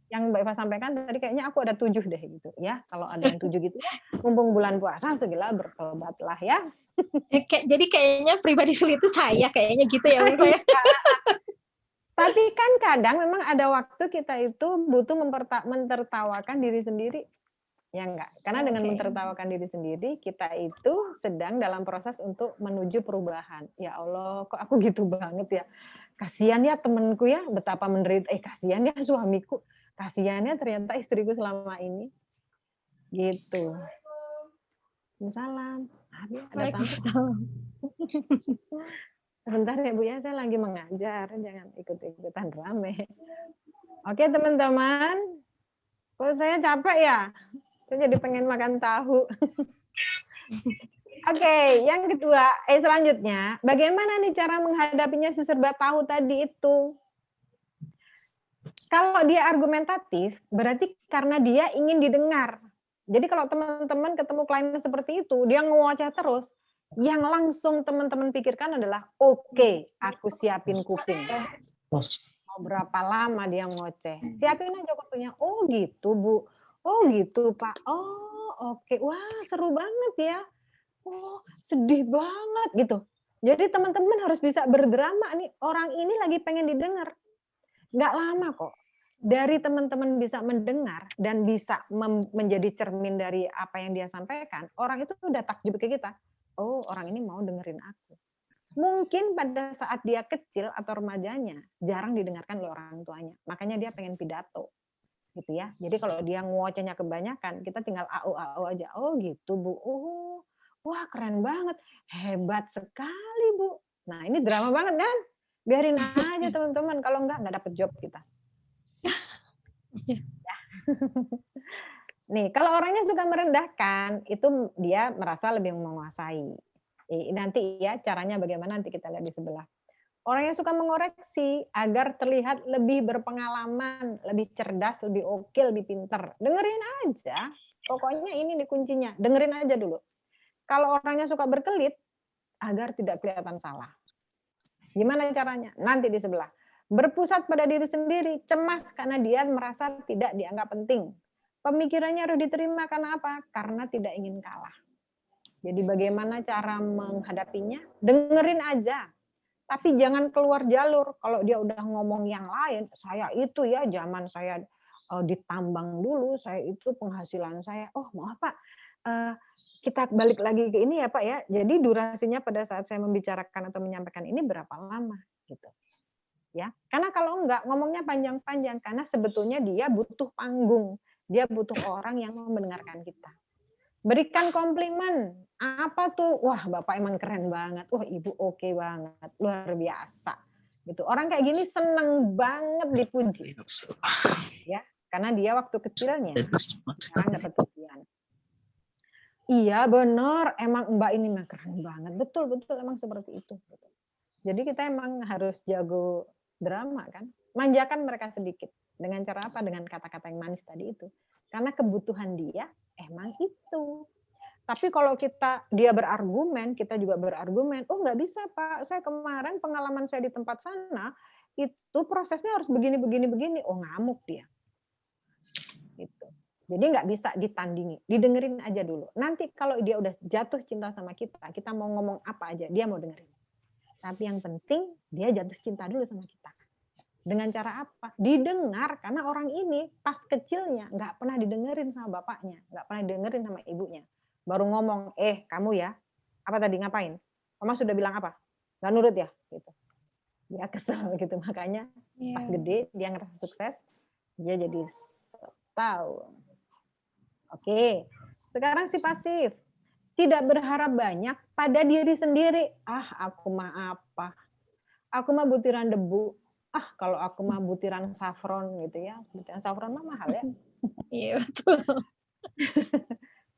yang Mbak Iva sampaikan tadi kayaknya aku ada 7 deh gitu ya. Kalau ada yang 7 gitu ya, mumpung bulan puasa segala bertobatlah ya. Jadi kayaknya pribadi sulit itu saya kayaknya gitu ya, Mbak Iva ya. Tapi kan kadang memang ada waktu kita itu butuh mentertawakan diri sendiri. Ya enggak, karena dengan mentertawakan diri sendiri, kita itu sedang dalam proses untuk menuju perubahan. Ya Allah, kok aku gitu banget ya. Kasihan ya temenku ya, betapa menderita. Kasihan ya suamiku. Kasihannya ternyata istriku selama ini. Gitu. Waalaikumsalam. Waalaikumsalam. Sebentar ya Bu ya, saya lagi mengajar. Jangan ikut-ikutan rame. Oke teman-teman. Kok saya capek ya? Saya jadi pengen makan tahu. Oke, yang kedua, selanjutnya, bagaimana nih cara menghadapinya si serba tahu tadi itu? Kalau dia argumentatif, berarti karena dia ingin didengar. Jadi kalau teman-teman ketemu klien seperti itu, dia ngoceh terus, yang langsung teman-teman pikirkan adalah, oke, aku siapin kuping. Mau berapa lama dia ngoceh? Siapin aja waktunya. Oh gitu, Bu. Oh gitu, Pak. Oh, oke. Wah, seru banget ya. Oh, sedih banget gitu. Jadi teman-teman harus bisa berdrama nih. Orang ini lagi pengen didengar. Nggak lama kok. Dari teman-teman bisa mendengar dan bisa menjadi cermin dari apa yang dia sampaikan, orang itu udah takjub ke kita. Oh, orang ini mau dengerin aku. Mungkin pada saat dia kecil atau remajanya, jarang didengarkan oleh orang tuanya. Makanya dia pengen pidato. Gitu ya. Jadi kalau dia ngocehnya kebanyakan, kita tinggal AU aja. Oh gitu, Bu. Oh, wah keren banget. Hebat sekali, Bu. Nah, ini drama banget kan? Biarin aja teman-teman. Kalau nggak dapet job kita. Ya. Nih, kalau orangnya suka merendahkan, itu dia merasa lebih menguasai. Nanti ya caranya bagaimana nanti kita lihat di sebelah. Orang yang suka mengoreksi agar terlihat lebih berpengalaman, lebih cerdas, lebih oke, lebih pinter. Dengerin aja. Pokoknya ini nih kuncinya. Dengerin aja dulu. Kalau orangnya suka berkelit, agar tidak kelihatan salah. Gimana caranya? Nanti di sebelah. Berpusat pada diri sendiri, cemas karena dia merasa tidak dianggap penting. Pemikirannya harus diterima karena apa? Karena tidak ingin kalah. Jadi bagaimana cara menghadapinya? Dengerin aja. Tapi jangan keluar jalur. Kalau dia udah ngomong yang lain, saya itu ya zaman saya ditambang dulu, saya itu penghasilan saya. Oh maaf Pak, kita balik lagi ke ini ya Pak ya. Jadi durasinya pada saat saya membicarakan atau menyampaikan ini berapa lama gitu. Ya, karena kalau enggak ngomongnya panjang-panjang karena sebetulnya dia butuh panggung, dia butuh orang yang mau mendengarkan kita. Berikan komplimen. Apa tuh? Wah, Bapak emang keren banget. Wah, Ibu oke banget. Luar biasa. Gitu. Orang kayak gini seneng banget dipuji. Ya, karena dia waktu kecilnya sekarang dapat pujian. Iya, benar. Emang Mbak ini mah keren banget. Betul, emang seperti itu. Jadi kita emang harus jago drama kan. Manjakan mereka sedikit. Dengan cara apa? Dengan kata-kata yang manis tadi itu. Karena kebutuhan dia emang itu. Tapi kalau dia berargumen, kita juga berargumen. Oh nggak bisa Pak, saya kemarin pengalaman saya di tempat sana, itu prosesnya harus begini. Oh ngamuk dia. Gitu. Jadi nggak bisa ditandingi, didengerin aja dulu. Nanti kalau dia udah jatuh cinta sama kita mau ngomong apa aja, dia mau dengerin. Tapi yang penting dia jatuh cinta dulu sama kita. Dengan cara apa? Didengar, karena orang ini pas kecilnya nggak pernah didengerin sama bapaknya, nggak pernah didengerin sama ibunya. Baru ngomong, kamu ya, apa tadi ngapain? Mama sudah bilang apa? Nggak nurut ya? Gitu. Dia kesel gitu, makanya pas gede dia ngerasa sukses, dia jadi tahu. Oke, sekarang si pasif. Tidak berharap banyak pada diri sendiri. Aku mah apa? Aku mah butiran debu. kalau aku mah butiran saffron gitu ya. Butiran saffron mah mahal ya. Iya, betul.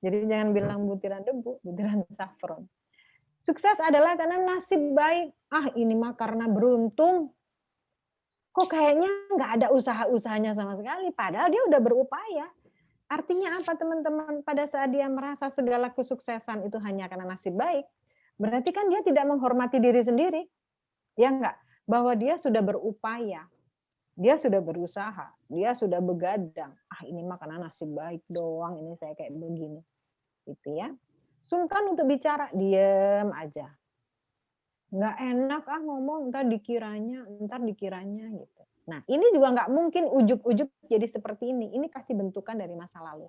Jadi jangan bilang butiran debu, butiran saffron. Sukses adalah karena nasib baik. Ini mah karena beruntung. Kok kayaknya nggak ada usaha-usahanya sama sekali, padahal dia udah berupaya. Artinya apa teman-teman? Pada saat dia merasa segala kesuksesan itu hanya karena nasib baik, berarti kan dia tidak menghormati diri sendiri. Ya enggak? Bahwa dia sudah berupaya, dia sudah berusaha, dia sudah begadang. Ini mah karena nasib baik doang, ini saya kayak begini. Gitu ya. Sungkan untuk bicara, diem aja. Nggak enak ngomong, ntar dikiranya gitu. Nah, ini juga nggak mungkin ujug-ujug jadi seperti ini. Ini pasti bentukan dari masa lalu.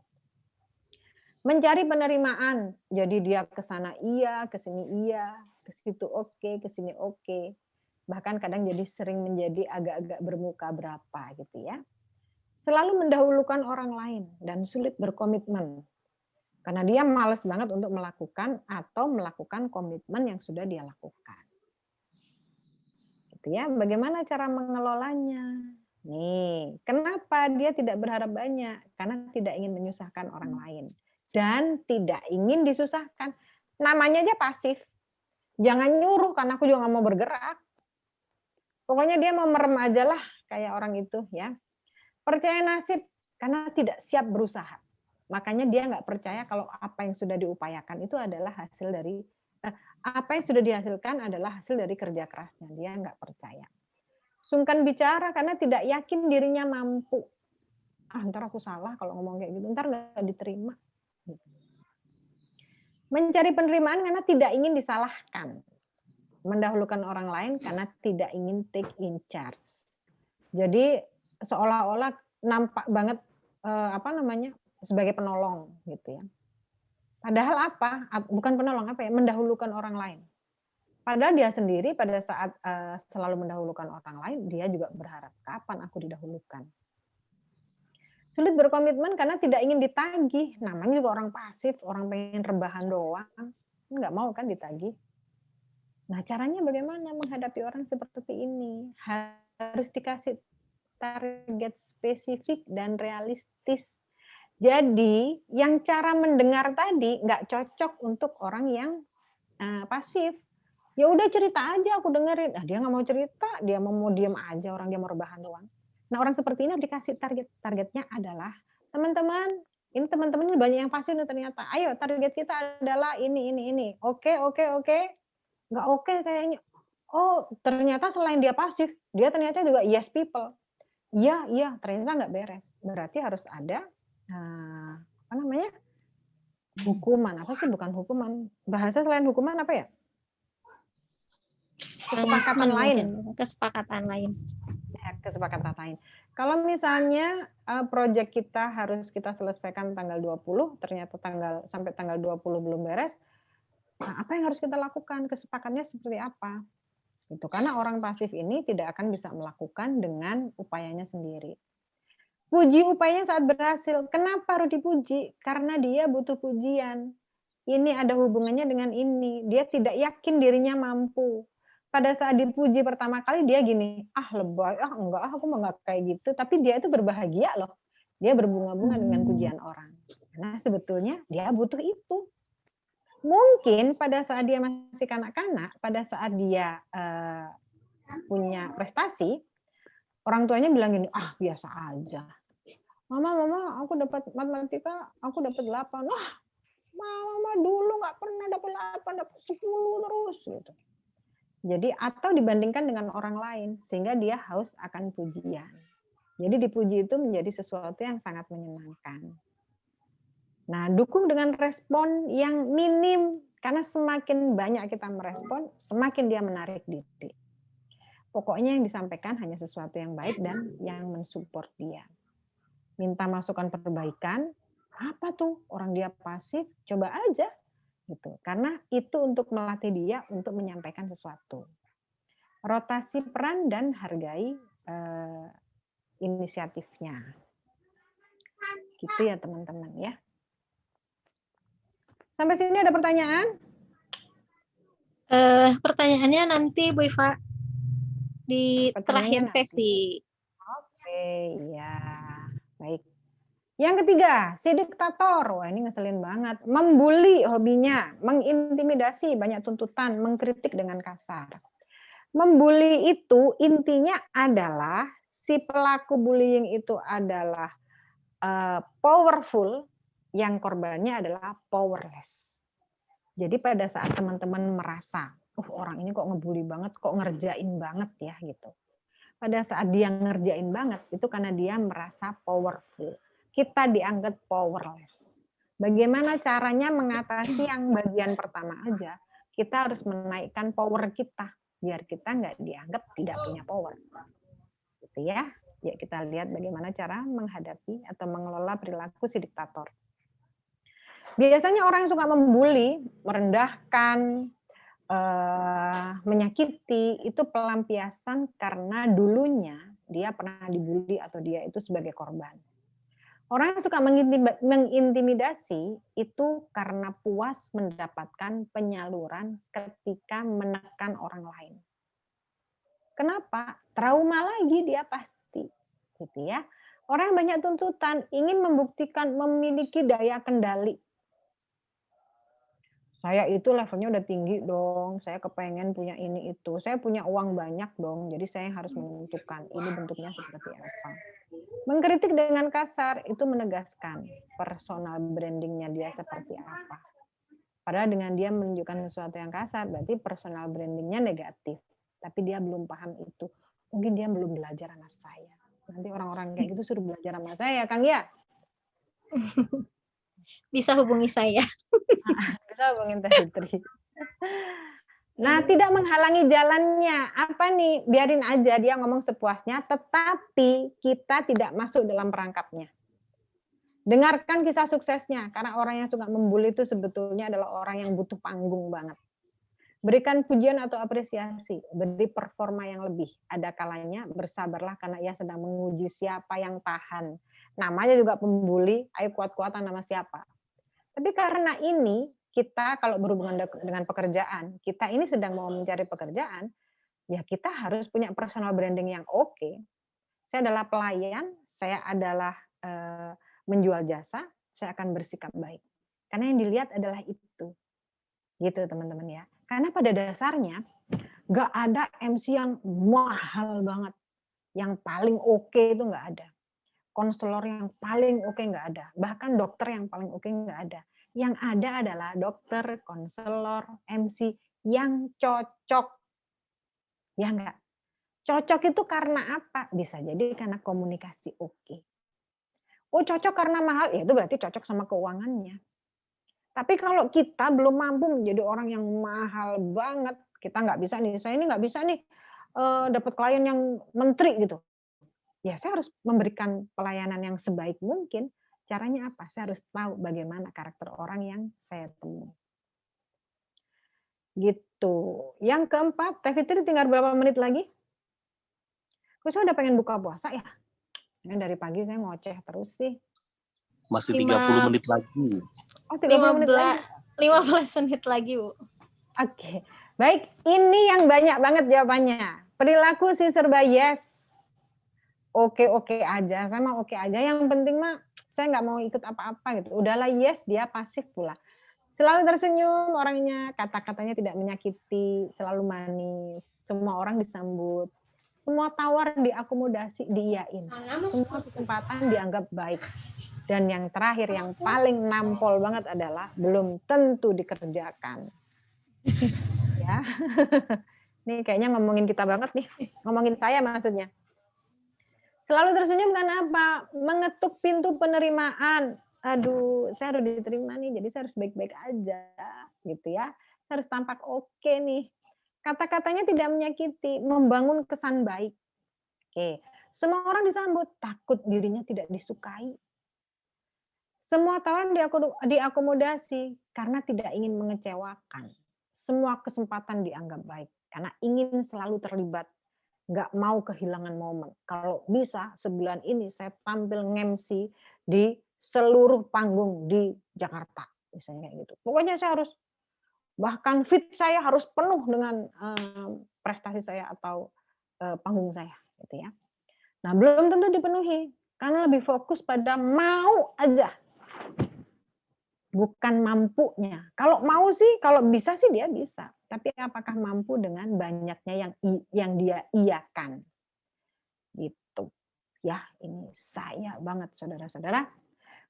Mencari penerimaan, jadi dia ke sana iya, ke sini iya, ke situ oke, ke sini oke. Bahkan kadang jadi sering menjadi agak-agak bermuka berapa gitu ya. Selalu mendahulukan orang lain dan sulit berkomitmen. Karena dia malas banget untuk melakukan atau melakukan komitmen yang sudah dia lakukan. Ya, bagaimana cara mengelolanya? Nih, kenapa dia tidak berharap banyak? Karena tidak ingin menyusahkan orang lain dan tidak ingin disusahkan. Namanya aja pasif. Jangan nyuruh karena aku juga nggak mau bergerak. Pokoknya dia mau merem aja lah kayak orang itu ya. Percaya nasib karena tidak siap berusaha. Makanya dia nggak percaya kalau apa yang sudah diupayakan itu adalah hasil dari apa yang sudah dihasilkan adalah hasil dari kerja kerasnya. Dia nggak percaya. Sungkan bicara karena tidak yakin dirinya mampu. Ntar aku salah kalau ngomong kayak gitu, ntar nggak diterima. Mencari penerimaan karena tidak ingin disalahkan. Mendahulukan orang lain karena tidak ingin take in charge. Jadi seolah-olah nampak banget sebagai penolong gitu ya. Padahal apa? Bukan penolong, mendahulukan orang lain. Padahal dia sendiri pada saat selalu mendahulukan orang lain, dia juga berharap, kapan aku didahulukan? Sulit berkomitmen karena tidak ingin ditagih. Namanya juga orang pasif, orang pengen rebahan doang. Nggak mau kan ditagih. Nah, caranya bagaimana menghadapi orang seperti ini? Harus dikasih target spesifik dan realistis. Jadi, yang cara mendengar tadi nggak cocok untuk orang yang pasif. Ya udah cerita aja, aku dengerin. Dia nggak mau cerita, dia mau diem aja, orang dia mau rebahan doang. Nah, orang seperti ini harus dikasih target. Targetnya adalah, teman-teman, ini teman-teman ini banyak yang pasif nih ternyata. Ayo, target kita adalah ini. Oke. Nggak oke kayaknya. Oh, ternyata selain dia pasif, dia ternyata juga yes people. Iya, ternyata nggak beres. Berarti harus ada hukuman. Apa sih? Bukan hukuman. Bahasa selain hukuman apa ya? Kesepakatan lain. Kesepakatan lain. Kesepakatan lain. Kalau misalnya proyek kita harus kita selesaikan tanggal 20, ternyata sampai tanggal 20 belum beres, apa yang harus kita lakukan? Kesepakatannya seperti apa? Itu karena orang pasif ini tidak akan bisa melakukan dengan upayanya sendiri. Puji upayanya saat berhasil. Kenapa harus dipuji? Karena dia butuh pujian. Ini ada hubungannya dengan ini. Dia tidak yakin dirinya mampu. Pada saat dipuji pertama kali dia gini, lebay, enggak, aku mah enggak kayak gitu. Tapi dia itu berbahagia loh. Dia berbunga-bunga dengan pujian orang. Nah, sebetulnya dia butuh itu. Mungkin pada saat dia masih kanak-kanak, pada saat dia punya prestasi, orang tuanya bilang gini, biasa aja. Mama, aku dapat matematika, aku dapat 8. Mama dulu nggak pernah dapat 8, dapat 10 terus gitu. Jadi atau dibandingkan dengan orang lain sehingga dia haus akan pujian. Jadi dipuji itu menjadi sesuatu yang sangat menyenangkan. Nah, dukung dengan respon yang minim karena semakin banyak kita merespon, semakin dia menarik diri. Pokoknya yang disampaikan hanya sesuatu yang baik dan yang mensupport dia. Minta masukan perbaikan, apa tuh? Orang dia pasif, coba aja gitu. Karena itu untuk melatih dia untuk menyampaikan sesuatu. Rotasi peran dan hargai inisiatifnya. Gitu ya teman-teman ya. Sampai sini ada pertanyaan? Pertanyaannya nanti Bu Iva. di terakhir Pertandingan nanti. sesi. Oke, ya. Baik. Yang ketiga, si diktator. Wah, ini ngeselin banget. Membuli hobinya, mengintimidasi, banyak tuntutan, mengkritik dengan kasar. Membuli itu intinya adalah si pelaku bullying itu adalah powerful, yang korbannya adalah powerless. Jadi pada saat teman-teman merasa, orang ini kok ngebully banget, kok ngerjain banget ya gitu. Pada saat dia ngerjain banget, itu karena dia merasa powerful. Kita dianggap powerless. Bagaimana caranya mengatasi yang bagian pertama aja? Kita harus menaikkan power kita, biar kita nggak dianggap tidak punya power. Gitu ya. Ya, kita lihat bagaimana cara menghadapi atau mengelola perilaku si diktator. Biasanya orang yang suka membuli, merendahkan, menyakiti, itu pelampiasan karena dulunya dia pernah dibully atau dia itu sebagai korban. Orang yang suka mengintimidasi itu karena puas mendapatkan penyaluran ketika menekan orang lain. Kenapa? Trauma lagi dia pasti, gitu ya. Orang yang banyak tuntutan ingin membuktikan memiliki daya kendali. Saya itu levelnya udah tinggi dong, saya kepengen punya ini itu, saya punya uang banyak dong, jadi saya harus menentukan ini bentuknya seperti apa. Mengkritik dengan kasar itu menegaskan personal brandingnya dia seperti apa. Padahal dengan dia menunjukkan sesuatu yang kasar, berarti personal brandingnya negatif. Tapi dia belum paham itu. Mungkin dia belum belajar sama saya. Nanti orang-orang kayak gitu suruh belajar sama saya, Kang ya. Bisa hubungi saya. Bisa hubungin Teh Fitri. Nah, tidak menghalangi jalannya. Apa nih? Biarin aja dia ngomong sepuasnya, tetapi kita tidak masuk dalam perangkapnya. Dengarkan kisah suksesnya, karena orang yang suka membuli itu sebetulnya adalah orang yang butuh panggung banget. Berikan pujian atau apresiasi, beri performa yang lebih. Ada kalanya bersabarlah karena ia sedang menguji siapa yang tahan. Namanya juga pembuli, ayo kuat-kuatan nama siapa. Tapi karena ini, kita kalau berhubungan dengan pekerjaan, kita ini sedang mau mencari pekerjaan, ya kita harus punya personal branding yang oke. Saya adalah pelayan, saya adalah menjual jasa, saya akan bersikap baik. Karena yang dilihat adalah itu. Gitu teman-teman ya. Karena pada dasarnya nggak ada MC yang mahal banget, yang paling oke itu nggak ada. Konselor yang paling oke nggak ada. Bahkan dokter yang paling oke nggak ada. Yang ada adalah dokter, konselor, MC yang cocok. Ya nggak? Cocok itu karena apa? Bisa jadi karena komunikasi oke. Oh cocok karena mahal, ya itu berarti cocok sama keuangannya. Tapi kalau kita belum mampu menjadi orang yang mahal banget, kita nggak bisa nih, saya ini nggak bisa nih dapat klien yang menteri gitu. Ya saya harus memberikan pelayanan yang sebaik mungkin. Caranya apa? Saya harus tahu bagaimana karakter orang yang saya temui. Gitu. Yang keempat, Teh Fitri tinggal berapa menit lagi? Saya udah pengen buka puasa ya. Dari pagi saya ngoceh terus sih. Masih 30 menit lagi. Oh, 30 menit lagi. 15 menit lagi, Bu. Oke. Baik, ini yang banyak banget jawabannya. Perilaku si serba yes. Oke-oke aja, sama oke aja. Yang penting mah saya nggak mau ikut apa-apa gitu. Udahlah yes, dia pasif pula. Selalu tersenyum orangnya, kata-katanya tidak menyakiti, selalu manis. Semua orang disambut. Semua tawar diakomodasi, diiyain. Semua kesempatan dianggap baik. Dan yang terakhir, yang paling nampol banget adalah belum tentu dikerjakan. Ya, nih kayaknya ngomongin kita banget nih, ngomongin saya maksudnya. Selalu tersenyum karena apa? Mengetuk pintu penerimaan. Aduh, saya harus diterima nih, jadi saya harus baik-baik aja, gitu ya. Saya harus tampak oke nih. Kata-katanya tidak menyakiti, membangun kesan baik. Oke, semua orang disambut, takut dirinya tidak disukai. Semua tawaran diakomodasi karena tidak ingin mengecewakan. Semua kesempatan dianggap baik karena ingin selalu terlibat. Nggak mau kehilangan momen. Kalau bisa sebulan ini saya tampil nge-MC di seluruh panggung di Jakarta. Misalnya kayak gitu. Pokoknya saya harus, bahkan fit saya harus penuh dengan prestasi saya atau panggung saya, gitu ya. Nah, belum tentu dipenuhi karena lebih fokus pada mau aja, bukan mampunya. Kalau mau sih, kalau bisa sih dia bisa, tapi apakah mampu dengan banyaknya yang dia iakan, gitu. Ya, ini saya banget, saudara-saudara.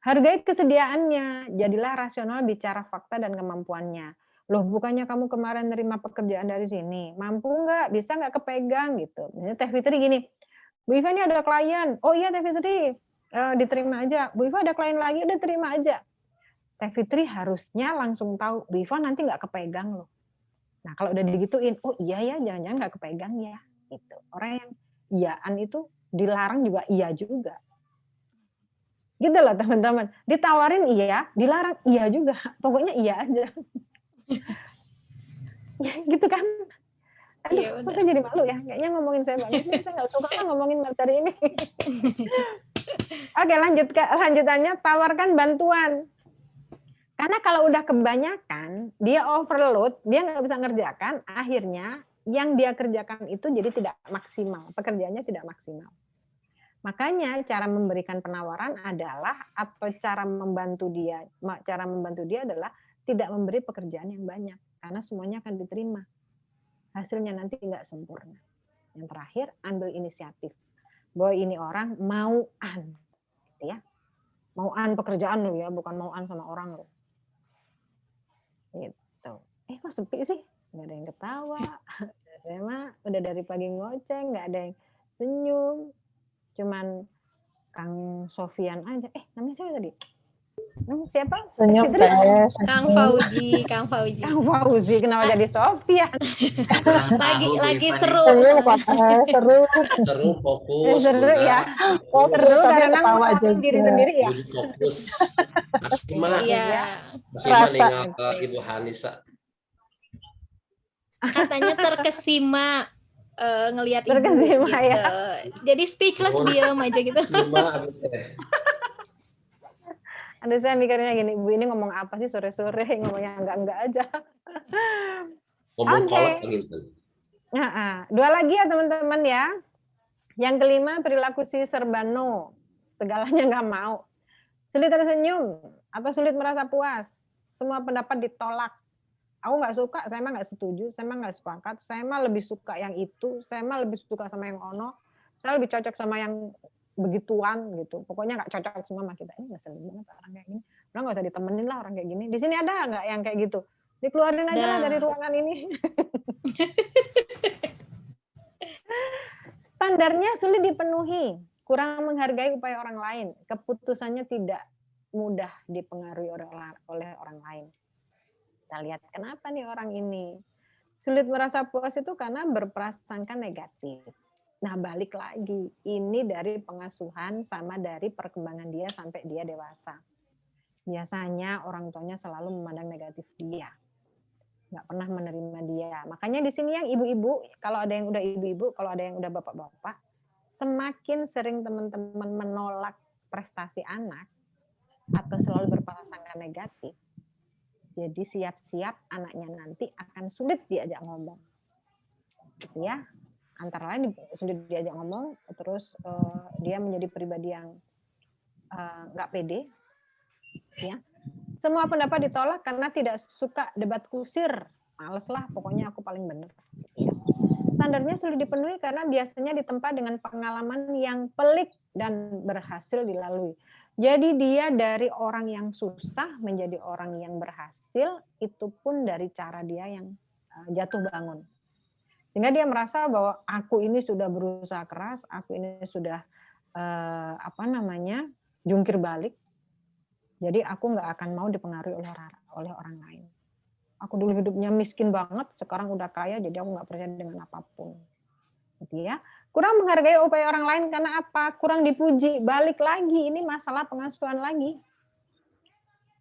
Hargai kesediaannya, jadilah rasional bicara fakta dan kemampuannya. Loh, bukannya kamu kemarin nerima pekerjaan dari sini, mampu nggak, bisa nggak kepegang gitu. Misalnya Teh Fitri gini, Bu Iva ini ada klien, oh iya Teh Fitri, diterima aja. Bu Iva ada klien lagi, udah terima aja. Teh Fitri harusnya langsung tahu, Bu Iva nanti nggak kepegang loh. Nah kalau udah digituin, oh iya ya, jangan-jangan nggak kepegang ya. Gitu. Orang yang iyaan itu dilarang juga iya juga. Gitu loh teman-teman. Ditawarin iya, dilarang iya juga. Pokoknya iya aja. Ya gitu kan. Aduh, Iya, saya jadi malu ya. Kayaknya ngomongin saya banget. Saya nggak suka kan ngomongin materi ini. Oke, lanjutannya tawarkan bantuan. Karena kalau udah kebanyakan, dia overload, dia nggak bisa ngerjakan, akhirnya yang dia kerjakan itu jadi tidak maksimal. Pekerjaannya tidak maksimal. Makanya cara memberikan penawaran adalah atau cara membantu dia adalah tidak memberi pekerjaan yang banyak karena semuanya akan diterima. Hasilnya nanti nggak sempurna. Yang terakhir, ambil inisiatif. Bahwa ini orang mauan, gitu ya. Mauan pekerjaan lo ya, bukan mauan sama orang lo. Gitu. Kok sepi sih? Nggak ada yang ketawa. Saya mah udah dari pagi ngoceng, nggak ada yang senyum. Cuman Kang Sofian aja. Namanya siapa tadi? Siapa? Senyum Kang Fauzi. Kang Fauzi, kenapa jadi Sofian? lagi seru. Seru, fokus. Seru ya. Seru karena ngomongin diri sendiri ya. Fokus. Asima. Iya. Asima nih ke Ibu Hanisa. Katanya terkesima ngelihat ibu terkesima gitu. Ya. Jadi speechless diam aja gitu. Aduh, saya mikirnya gini, Bu ini ngomong apa sih sore-sore, ngomongnya enggak aja. Ngomong kolot gitu. Dua lagi ya teman-teman ya. Yang kelima, perilaku si serbano. Segalanya nggak mau. Sulit tersenyum atau sulit merasa puas. Semua pendapat ditolak. Aku nggak suka, saya mah nggak setuju, saya mah nggak sepakat, saya mah lebih suka yang itu, saya mah lebih suka sama yang ono, saya lebih cocok sama yang begituan gitu. Pokoknya nggak cocok semua sama kita. Ini ngeselin banget orang kayak gini. Orang nggak usah ditemenin lah orang kayak gini. Di sini ada nggak yang kayak gitu? Dikeluarin aja lah dari ruangan ini. Standarnya sulit dipenuhi, kurang menghargai upaya orang lain, keputusannya tidak mudah dipengaruhi oleh orang lain. Kita lihat kenapa nih orang ini sulit merasa puas itu karena berprasangka negatif. Nah balik lagi, ini dari pengasuhan sama dari perkembangan dia sampai dia dewasa. Biasanya orang tuanya selalu memandang negatif dia, nggak pernah menerima dia. Makanya di sini yang ibu-ibu, kalau ada yang udah ibu-ibu, kalau ada yang udah bapak-bapak, semakin sering teman-teman menolak prestasi anak atau selalu berprasangka negatif, jadi siap-siap anaknya nanti akan sulit diajak ngomong, gitu ya. Antara lain sulit diajak ngomong, terus dia menjadi pribadi yang nggak pede, ya. Semua pendapat ditolak karena tidak suka debat kusir, males lah, pokoknya aku paling benar. Ya. Standarnya sulit dipenuhi karena biasanya ditempa dengan pengalaman yang pelik dan berhasil dilalui. Jadi dia dari orang yang susah menjadi orang yang berhasil, itu pun dari cara dia yang jatuh bangun. Sehingga dia merasa bahwa aku ini sudah berusaha keras, aku ini sudah jungkir balik. Jadi aku nggak akan mau dipengaruhi oleh orang lain. Aku dulu hidupnya miskin banget, sekarang udah kaya, jadi aku nggak percaya dengan apapun. Gitu ya. Kurang menghargai upaya orang lain karena apa? Kurang dipuji. Balik lagi, ini masalah pengasuhan lagi.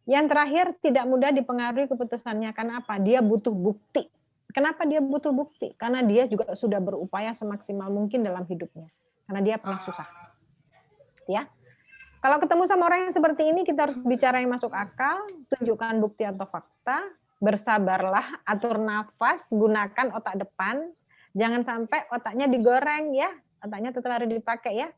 Yang terakhir, tidak mudah dipengaruhi keputusannya. Karena apa? Dia butuh bukti. Kenapa dia butuh bukti? Karena dia juga sudah berupaya semaksimal mungkin dalam hidupnya. Karena dia pernah susah. Ya. Kalau ketemu sama orang yang seperti ini, kita harus bicara yang masuk akal, tunjukkan bukti atau fakta, bersabarlah, atur nafas, gunakan otak depan, Jangan sampai otaknya digoreng ya. Otaknya tetap harus dipakai ya.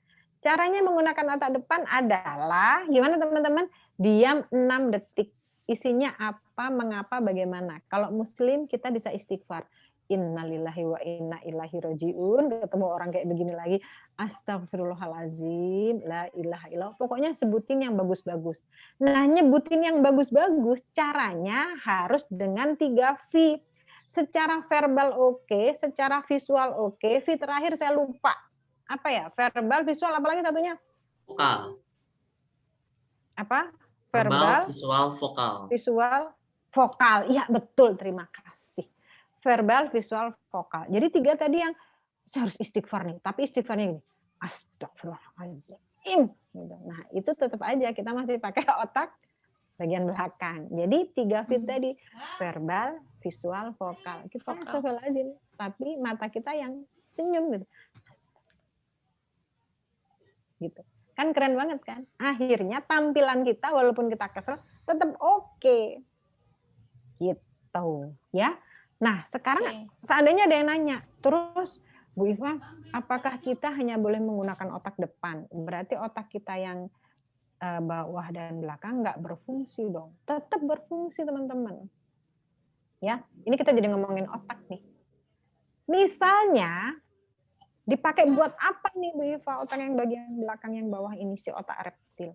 Caranya menggunakan otak depan adalah gimana teman-teman? Diam 6 detik. Isinya apa, mengapa, bagaimana. Kalau muslim kita bisa istighfar. Innalillahi wa inna ilaihi rajiun. Ketemu orang kayak begini lagi. Astagfirullahalazim. La ilaha illallah. Pokoknya sebutin yang bagus-bagus. Nah, nyebutin yang bagus-bagus caranya harus dengan 3V. Secara verbal oke, secara visual oke. V terakhir saya lupa. Apa ya? Verbal, visual, apalagi satunya? Vokal. Apa? Verbal, visual, vokal. Visual, vokal. Iya, betul. Terima kasih. Verbal, visual, vokal. Jadi 3 tadi yang saya harus istighfar nih. Tapi istighfarnya ini, astagfirullahaladzim. Nah, itu tetap aja kita masih pakai otak bagian belakang. Jadi 3V tadi, verbal, visual, vokal. Kita astagfirullahaladzim. Tapi mata kita yang senyum gitu. Gitu. Kan keren banget kan? Akhirnya tampilan kita walaupun kita kesel tetap oke. Gitu, ya. Nah, sekarang seandainya ada yang nanya, terus Bu Iva, apakah kita hanya boleh menggunakan otak depan? Berarti otak kita yang bawah dan belakang nggak berfungsi dong. Tetap berfungsi, teman-teman. Ya, ini kita jadi ngomongin otak nih. Misalnya dipakai buat apa nih Bu Iva, otak yang bagian belakang yang bawah ini, si otak reptil?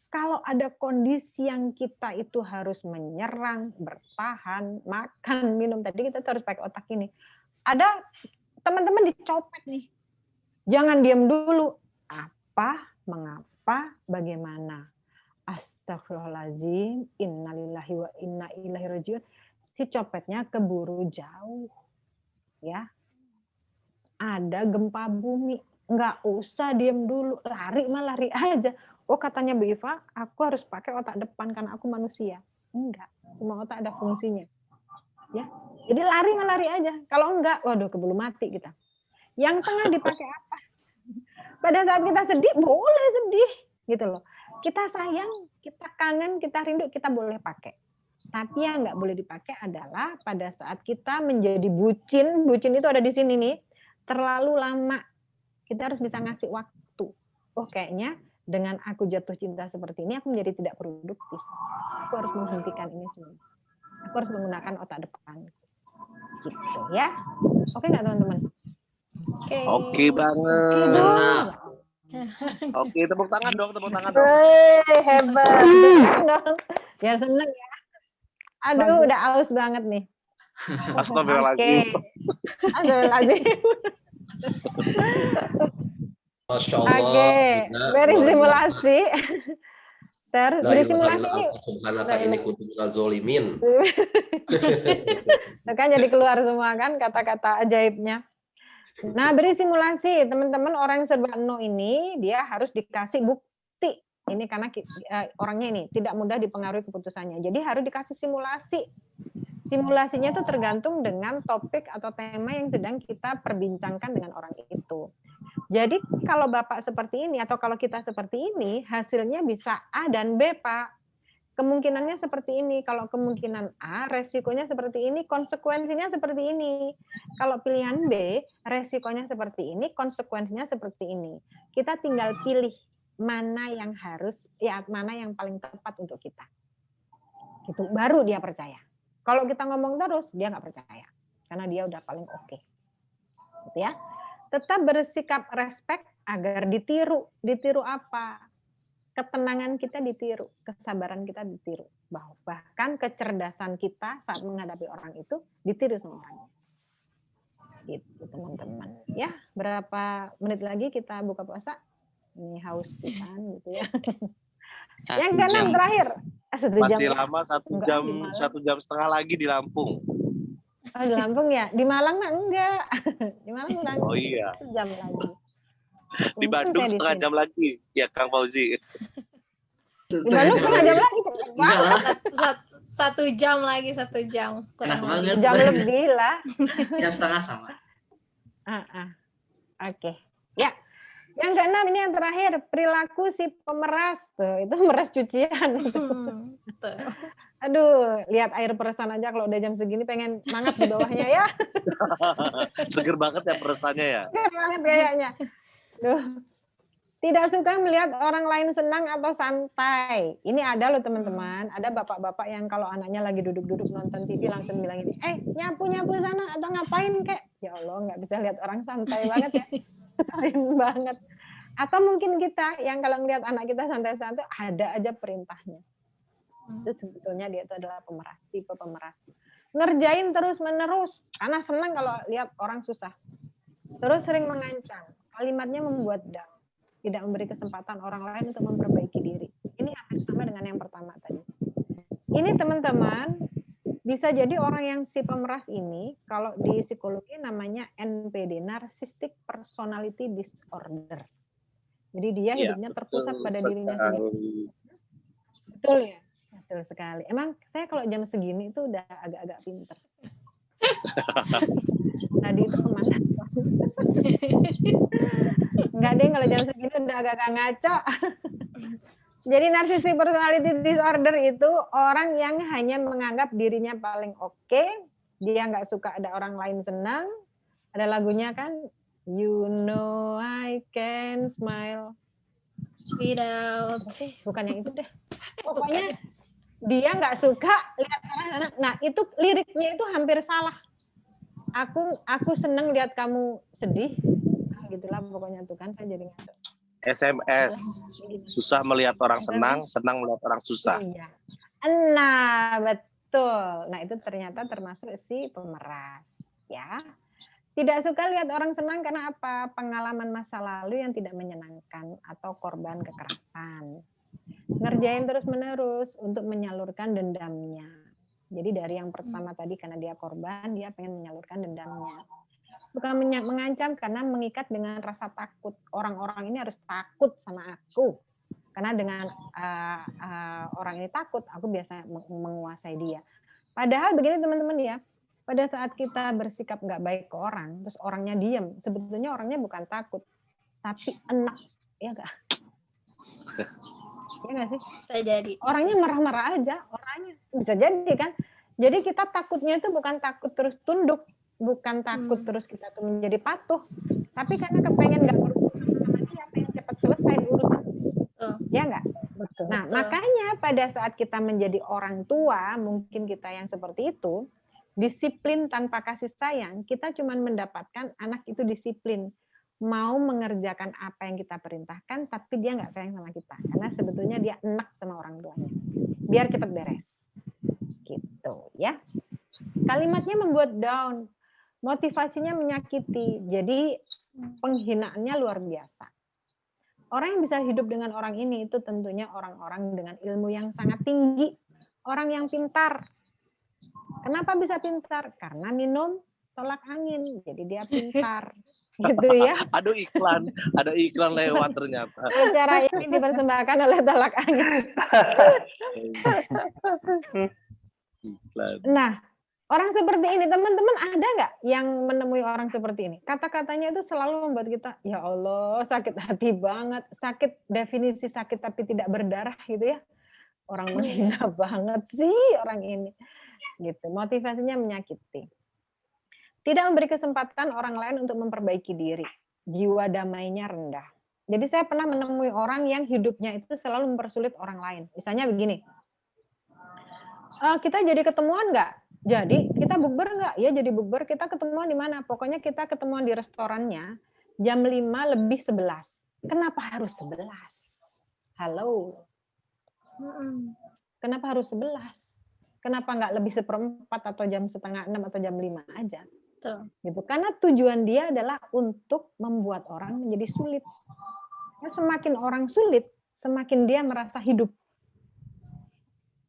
Kalau ada kondisi yang kita itu harus menyerang, bertahan, makan, minum, tadi kita harus pakai otak ini. Ada teman-teman dicopet nih. Jangan diam dulu. Apa, mengapa, bagaimana? Astagfirullahaladzim, innalillahi wa inna ilaihi rajiun. Si copetnya keburu jauh. Ya. Ada gempa bumi, nggak usah diem dulu, lari aja. Oh katanya Bu Iva, aku harus pakai otak depan karena aku manusia. Enggak, semua otak ada fungsinya. Ya, jadi lari aja. Kalau enggak, waduh keburu mati kita. Yang tengah dipakai apa? Pada saat kita sedih, boleh sedih, gitu loh. Kita sayang, kita kangen, kita rindu, kita boleh pakai. Tapi yang nggak boleh dipakai adalah pada saat kita menjadi bucin itu ada di sini nih. Terlalu lama, kita harus bisa ngasih waktu. Oh kayaknya dengan aku jatuh cinta seperti ini, aku menjadi tidak produktif. Aku harus menghentikan ini semua. Aku harus menggunakan otak depan. Gitu ya. Oke nggak teman-teman? Oke banget. Oke, tepuk tangan dong. Hebat. Biar seneng ya. Aduh, udah aus banget nih. Astagfirullahaladzim. Astagfirullahaladzim. Masya Allah. Oke, beri simulasi. Terus beri simulasi ini. Subhanaka ini kuntu minaz zalimin. Kan jadi keluar semua kan kata-kata ajaibnya. Nah, beri simulasi. Teman-teman orang yang serba no ini dia harus dikasih bukti. Ini karena orangnya ini tidak mudah dipengaruhi keputusannya. Jadi harus dikasih simulasi. Simulasinya itu tergantung dengan topik atau tema yang sedang kita perbincangkan dengan orang itu. Jadi kalau Bapak seperti ini atau kalau kita seperti ini, hasilnya bisa A dan B, Pak. Kemungkinannya seperti ini. Kalau kemungkinan A, resikonya seperti ini, konsekuensinya seperti ini. Kalau pilihan B, resikonya seperti ini, konsekuensinya seperti ini. Kita tinggal pilih mana yang harus, ya mana yang paling tepat untuk kita. Itu baru dia percaya. Kalau kita ngomong terus, dia nggak percaya. Karena dia udah paling oke. Gitu ya. Tetap bersikap respect agar ditiru. Ditiru apa? Ketenangan kita ditiru. Kesabaran kita ditiru. Bahkan kecerdasan kita saat menghadapi orang itu ditiru sama orangnya. Gitu teman-teman. Ya, berapa menit lagi kita buka puasa? Ini haus pisan gitu ya. Yang keenam terakhir. Masih lama 1 jam setengah lagi di Lampung. Oh, di Lampung ya? Di Malang mah enggak. Di Malang udah Oh iya. 1 jam lagi. Di Bandung setengah jam lagi. Ya Kang Fauzi. Di Bandung setengah jam lagi. Satu jam lagi, 1 jam. Enak banget. Jam lebih lah. Jam setengah sama. Oke. Ya. Yang keenam ini yang terakhir, perilaku si pemeras. Tuh, itu meras cucian. Aduh, lihat air peresan aja kalau udah jam segini pengen mangap di bawahnya ya. Seger banget ya peresannya ya. Seger banget kayaknya. Duh. Tidak suka melihat orang lain senang atau santai. Ini ada loh teman-teman, ada bapak-bapak yang kalau anaknya lagi duduk-duduk nonton TV langsung bilang ini, nyapu-nyapu sana atau ngapain kek. Ya Allah, nggak bisa lihat orang santai banget ya. Sayang banget. Atau mungkin kita yang kalau ngelihat anak kita santai-santai ada aja perintahnya. Itu sebetulnya dia itu adalah pemeras, tipe pemeras. Ngerjain terus-menerus karena senang kalau lihat orang susah. Terus sering mengancam, kalimatnya membuat down. Tidak memberi kesempatan orang lain untuk memperbaiki diri. Ini hampir sama dengan yang pertama tadi. Ini teman-teman, bisa jadi orang yang si pemeras ini, kalau di psikologi namanya NPD, Narcissistic Personality Disorder. Jadi dia hidupnya terpusat pada dirinya sendiri. Betul ya? Betul sekali. Emang saya kalau jam segini itu udah agak-agak pinter. Tadi itu kemana? Enggak deh, kalau jam segini udah agak-agak ngaco. Jadi narcissistic personality disorder itu orang yang hanya menganggap dirinya paling oke, dia nggak suka ada orang lain senang. Ada lagunya kan, You Know I Can Smile Without. Bukan yang itu deh. Pokoknya dia nggak suka lihat orang senang. Nah itu liriknya itu hampir salah. Aku seneng lihat kamu sedih. Gitulah pokoknya tuh kan, saya jadi ngaco. SMS. Susah melihat orang senang, senang melihat orang susah. Iya. Nah, betul. Nah, itu ternyata termasuk si pemeras, ya. Tidak suka lihat orang senang karena apa? Pengalaman masa lalu yang tidak menyenangkan atau korban kekerasan. Ngerjain terus-menerus untuk menyalurkan dendamnya. Jadi dari yang pertama tadi karena dia korban, dia pengen menyalurkan dendamnya. Bukan mengancam karena mengikat dengan rasa takut. Orang-orang ini harus takut sama aku. Karena dengan orang ini takut, aku biasa menguasai dia. Padahal begini teman-teman ya, pada saat kita bersikap nggak baik ke orang, terus orangnya diem, sebetulnya orangnya bukan takut, tapi enak. Ya nggak? Ya nggak sih? Bisa jadi. Orangnya marah-marah aja, orangnya. Bisa jadi kan? Jadi kita takutnya itu bukan takut terus tunduk, bukan takut terus kita tuh menjadi patuh, tapi karena kepengen nggak berurusan sama dia, pengen cepat selesai urusan. Ya nggak? Betul. Nah, makanya pada saat kita menjadi orang tua, mungkin kita yang seperti itu, disiplin tanpa kasih sayang, kita cuma mendapatkan anak itu disiplin, mau mengerjakan apa yang kita perintahkan, tapi dia nggak sayang sama kita, karena sebetulnya dia enak sama orang tuanya, biar cepat beres, gitu ya. Kalimatnya membuat down, motivasinya menyakiti, jadi penghinaannya luar biasa. Orang yang bisa hidup dengan orang ini itu tentunya orang-orang dengan ilmu yang sangat tinggi, orang yang pintar. Kenapa bisa pintar? Karena minum tolak angin, jadi dia pintar, gitu ya. Ada iklan lewat ternyata. Acara ini dipersembahkan oleh tolak angin. Nah, orang seperti ini, teman-teman ada nggak yang menemui orang seperti ini? Kata-katanya itu selalu membuat kita, ya Allah, sakit hati banget. Sakit, definisi sakit tapi tidak berdarah gitu ya. Orang menghina banget sih orang ini. Gitu, motivasinya menyakiti. Tidak memberi kesempatan orang lain untuk memperbaiki diri. Jiwa damainya rendah. Jadi saya pernah menemui orang yang hidupnya itu selalu mempersulit orang lain. Misalnya begini, kita jadi ketemuan nggak? Jadi kita bukber nggak? Ya jadi bukber, kita ketemuan di mana? Pokoknya kita ketemuan di restorannya jam 5 lebih 11. Kenapa harus 11? Halo? Kenapa harus 11? Kenapa nggak lebih 1/4 atau jam 5:30 atau jam 5 aja? Gitu. Karena tujuan dia adalah untuk membuat orang menjadi sulit. Ya, semakin orang sulit, semakin dia merasa hidup.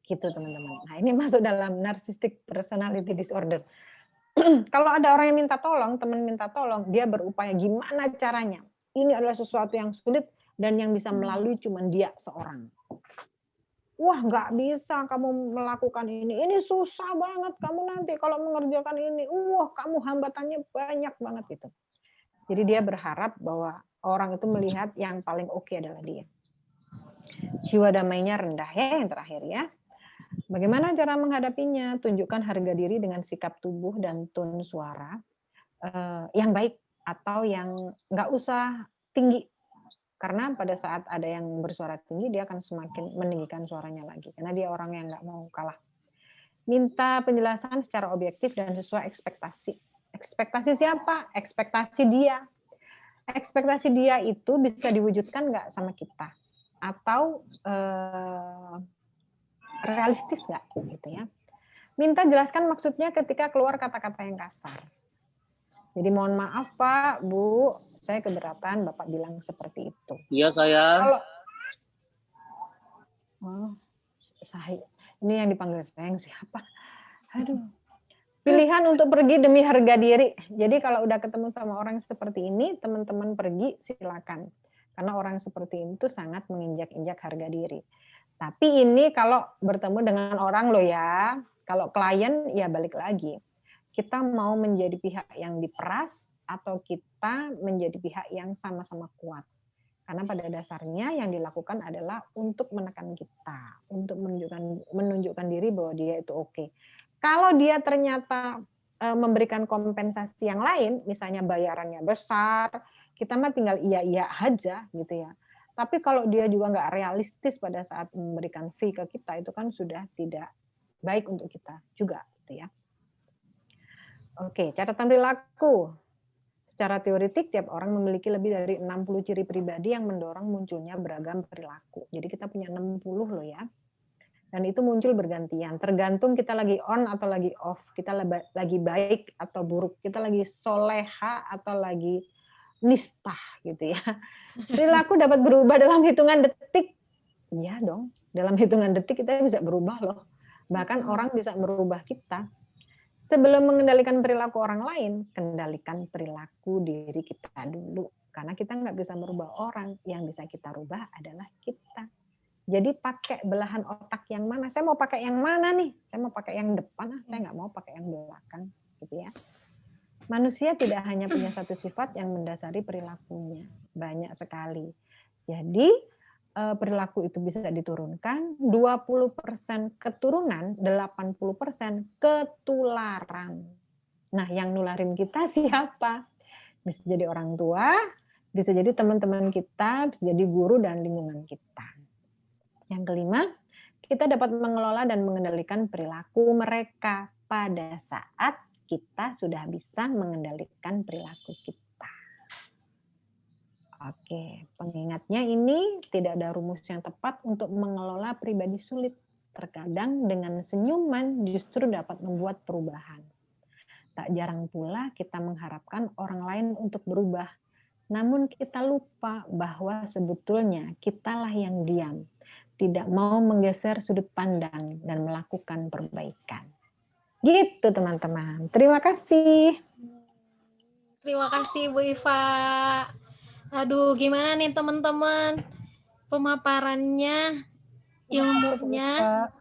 Gitu teman-teman. Nah ini masuk dalam narcissistic personality disorder. Kalau ada orang yang minta tolong, teman minta tolong, dia berupaya gimana caranya. Ini adalah sesuatu yang sulit dan yang bisa melalui cuma dia seorang. Wah nggak bisa kamu melakukan ini susah banget kamu nanti kalau mengerjakan ini, kamu hambatannya banyak banget gitu. Jadi dia berharap bahwa orang itu melihat yang paling oke adalah dia. Jiwa damainya rendah ya yang terakhir ya. Bagaimana cara menghadapinya? Tunjukkan harga diri dengan sikap tubuh dan tone suara yang baik atau yang nggak usah tinggi. Karena pada saat ada yang bersuara tinggi, dia akan semakin meninggikan suaranya lagi. Karena dia orang yang nggak mau kalah. Minta penjelasan secara objektif dan sesuai ekspektasi. Ekspektasi siapa? Ekspektasi dia. Ekspektasi dia itu bisa diwujudkan nggak sama kita? Atau realistis nggak? Gitu ya. Minta jelaskan maksudnya ketika keluar kata-kata yang kasar. Jadi mohon maaf Pak, Bu, saya keberatan Bapak bilang seperti itu. Iya sayang. Kalau saya ini yang dipanggil sayang siapa? Aduh. Pilihan untuk pergi demi harga diri. Jadi kalau udah ketemu sama orang seperti ini, teman-teman pergi silakan. Karena orang seperti itu sangat menginjak-injak harga diri. Tapi ini kalau bertemu dengan orang loh ya, kalau klien ya balik lagi. Kita mau menjadi pihak yang diperas atau kita menjadi pihak yang sama-sama kuat. Karena pada dasarnya yang dilakukan adalah untuk menekan kita, untuk menunjukkan diri bahwa dia itu oke. Kalau dia ternyata memberikan kompensasi yang lain, misalnya bayarannya besar, kita mah tinggal iya-iya aja gitu ya. Tapi kalau dia juga nggak realistis pada saat memberikan fee ke kita, itu kan sudah tidak baik untuk kita juga gitu ya. Oke, catatan perilaku. Secara teoretik, tiap orang memiliki lebih dari 60 ciri pribadi yang mendorong munculnya beragam perilaku. Jadi kita punya 60 loh ya. Dan itu muncul bergantian. Tergantung kita lagi on atau lagi off. Kita lagi baik atau buruk. Kita lagi soleha atau lagi nistah gitu ya. Perilaku dapat berubah dalam hitungan detik. Iya dong. Dalam hitungan detik kita bisa berubah loh. Bahkan orang bisa merubah kita. Sebelum mengendalikan perilaku orang lain, kendalikan perilaku diri kita dulu. Karena kita nggak bisa merubah orang, yang bisa kita rubah adalah kita. Jadi pakai belahan otak yang mana? Saya mau pakai yang mana nih? Saya mau pakai yang depan, saya nggak mau pakai yang belakang, gitu ya. Manusia tidak hanya punya satu sifat yang mendasari perilakunya, banyak sekali. Jadi perilaku itu bisa diturunkan, 20% keturunan, 80% ketularan. Nah, yang nularin kita siapa? Bisa jadi orang tua, bisa jadi teman-teman kita, bisa jadi guru dan lingkungan kita. Yang kelima, kita dapat mengelola dan mengendalikan perilaku mereka pada saat kita sudah bisa mengendalikan perilaku kita. Oke, pengingatnya ini tidak ada rumus yang tepat untuk mengelola pribadi sulit. Terkadang dengan senyuman justru dapat membuat perubahan. Tak jarang pula kita mengharapkan orang lain untuk berubah. Namun kita lupa bahwa sebetulnya kitalah yang diam, tidak mau menggeser sudut pandang dan melakukan perbaikan. Gitu teman-teman. Terima kasih. Terima kasih Bu Iva. Aduh, gimana nih teman-teman? Pemaparannya, ilmunya,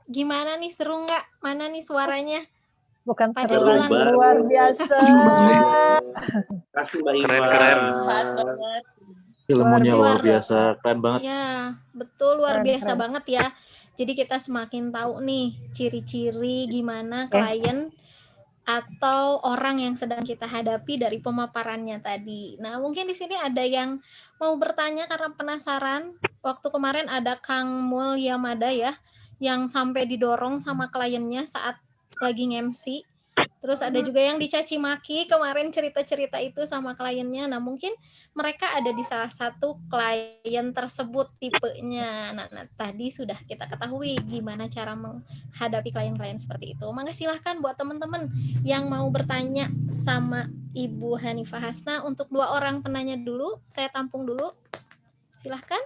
gimana nih, seru nggak? Mana nih suaranya? Bukan pada seru hilang. lagi, luar biasa. Kasih Mbak Iva. Keren. banget. Ilmunya luar biasa, keren banget. Ya, betul, luar Keren, biasa keren. banget ya. Jadi kita semakin tahu nih ciri-ciri gimana klien atau orang yang sedang kita hadapi dari pemaparannya tadi. Nah, mungkin di sini ada yang mau bertanya karena penasaran. Waktu kemarin ada Kang Mul Yamada ya, yang sampai didorong sama kliennya saat lagi nge-MC. Terus ada juga yang dicaci maki kemarin cerita-cerita itu sama kliennya. Nah, mungkin mereka ada di salah satu klien tersebut tipenya. Nah, tadi sudah kita ketahui gimana cara menghadapi klien-klien seperti itu. Maka silahkan buat teman-teman yang mau bertanya sama Ibu Hanifah Hasna, untuk 2 orang penanya dulu, saya tampung dulu. Silahkan.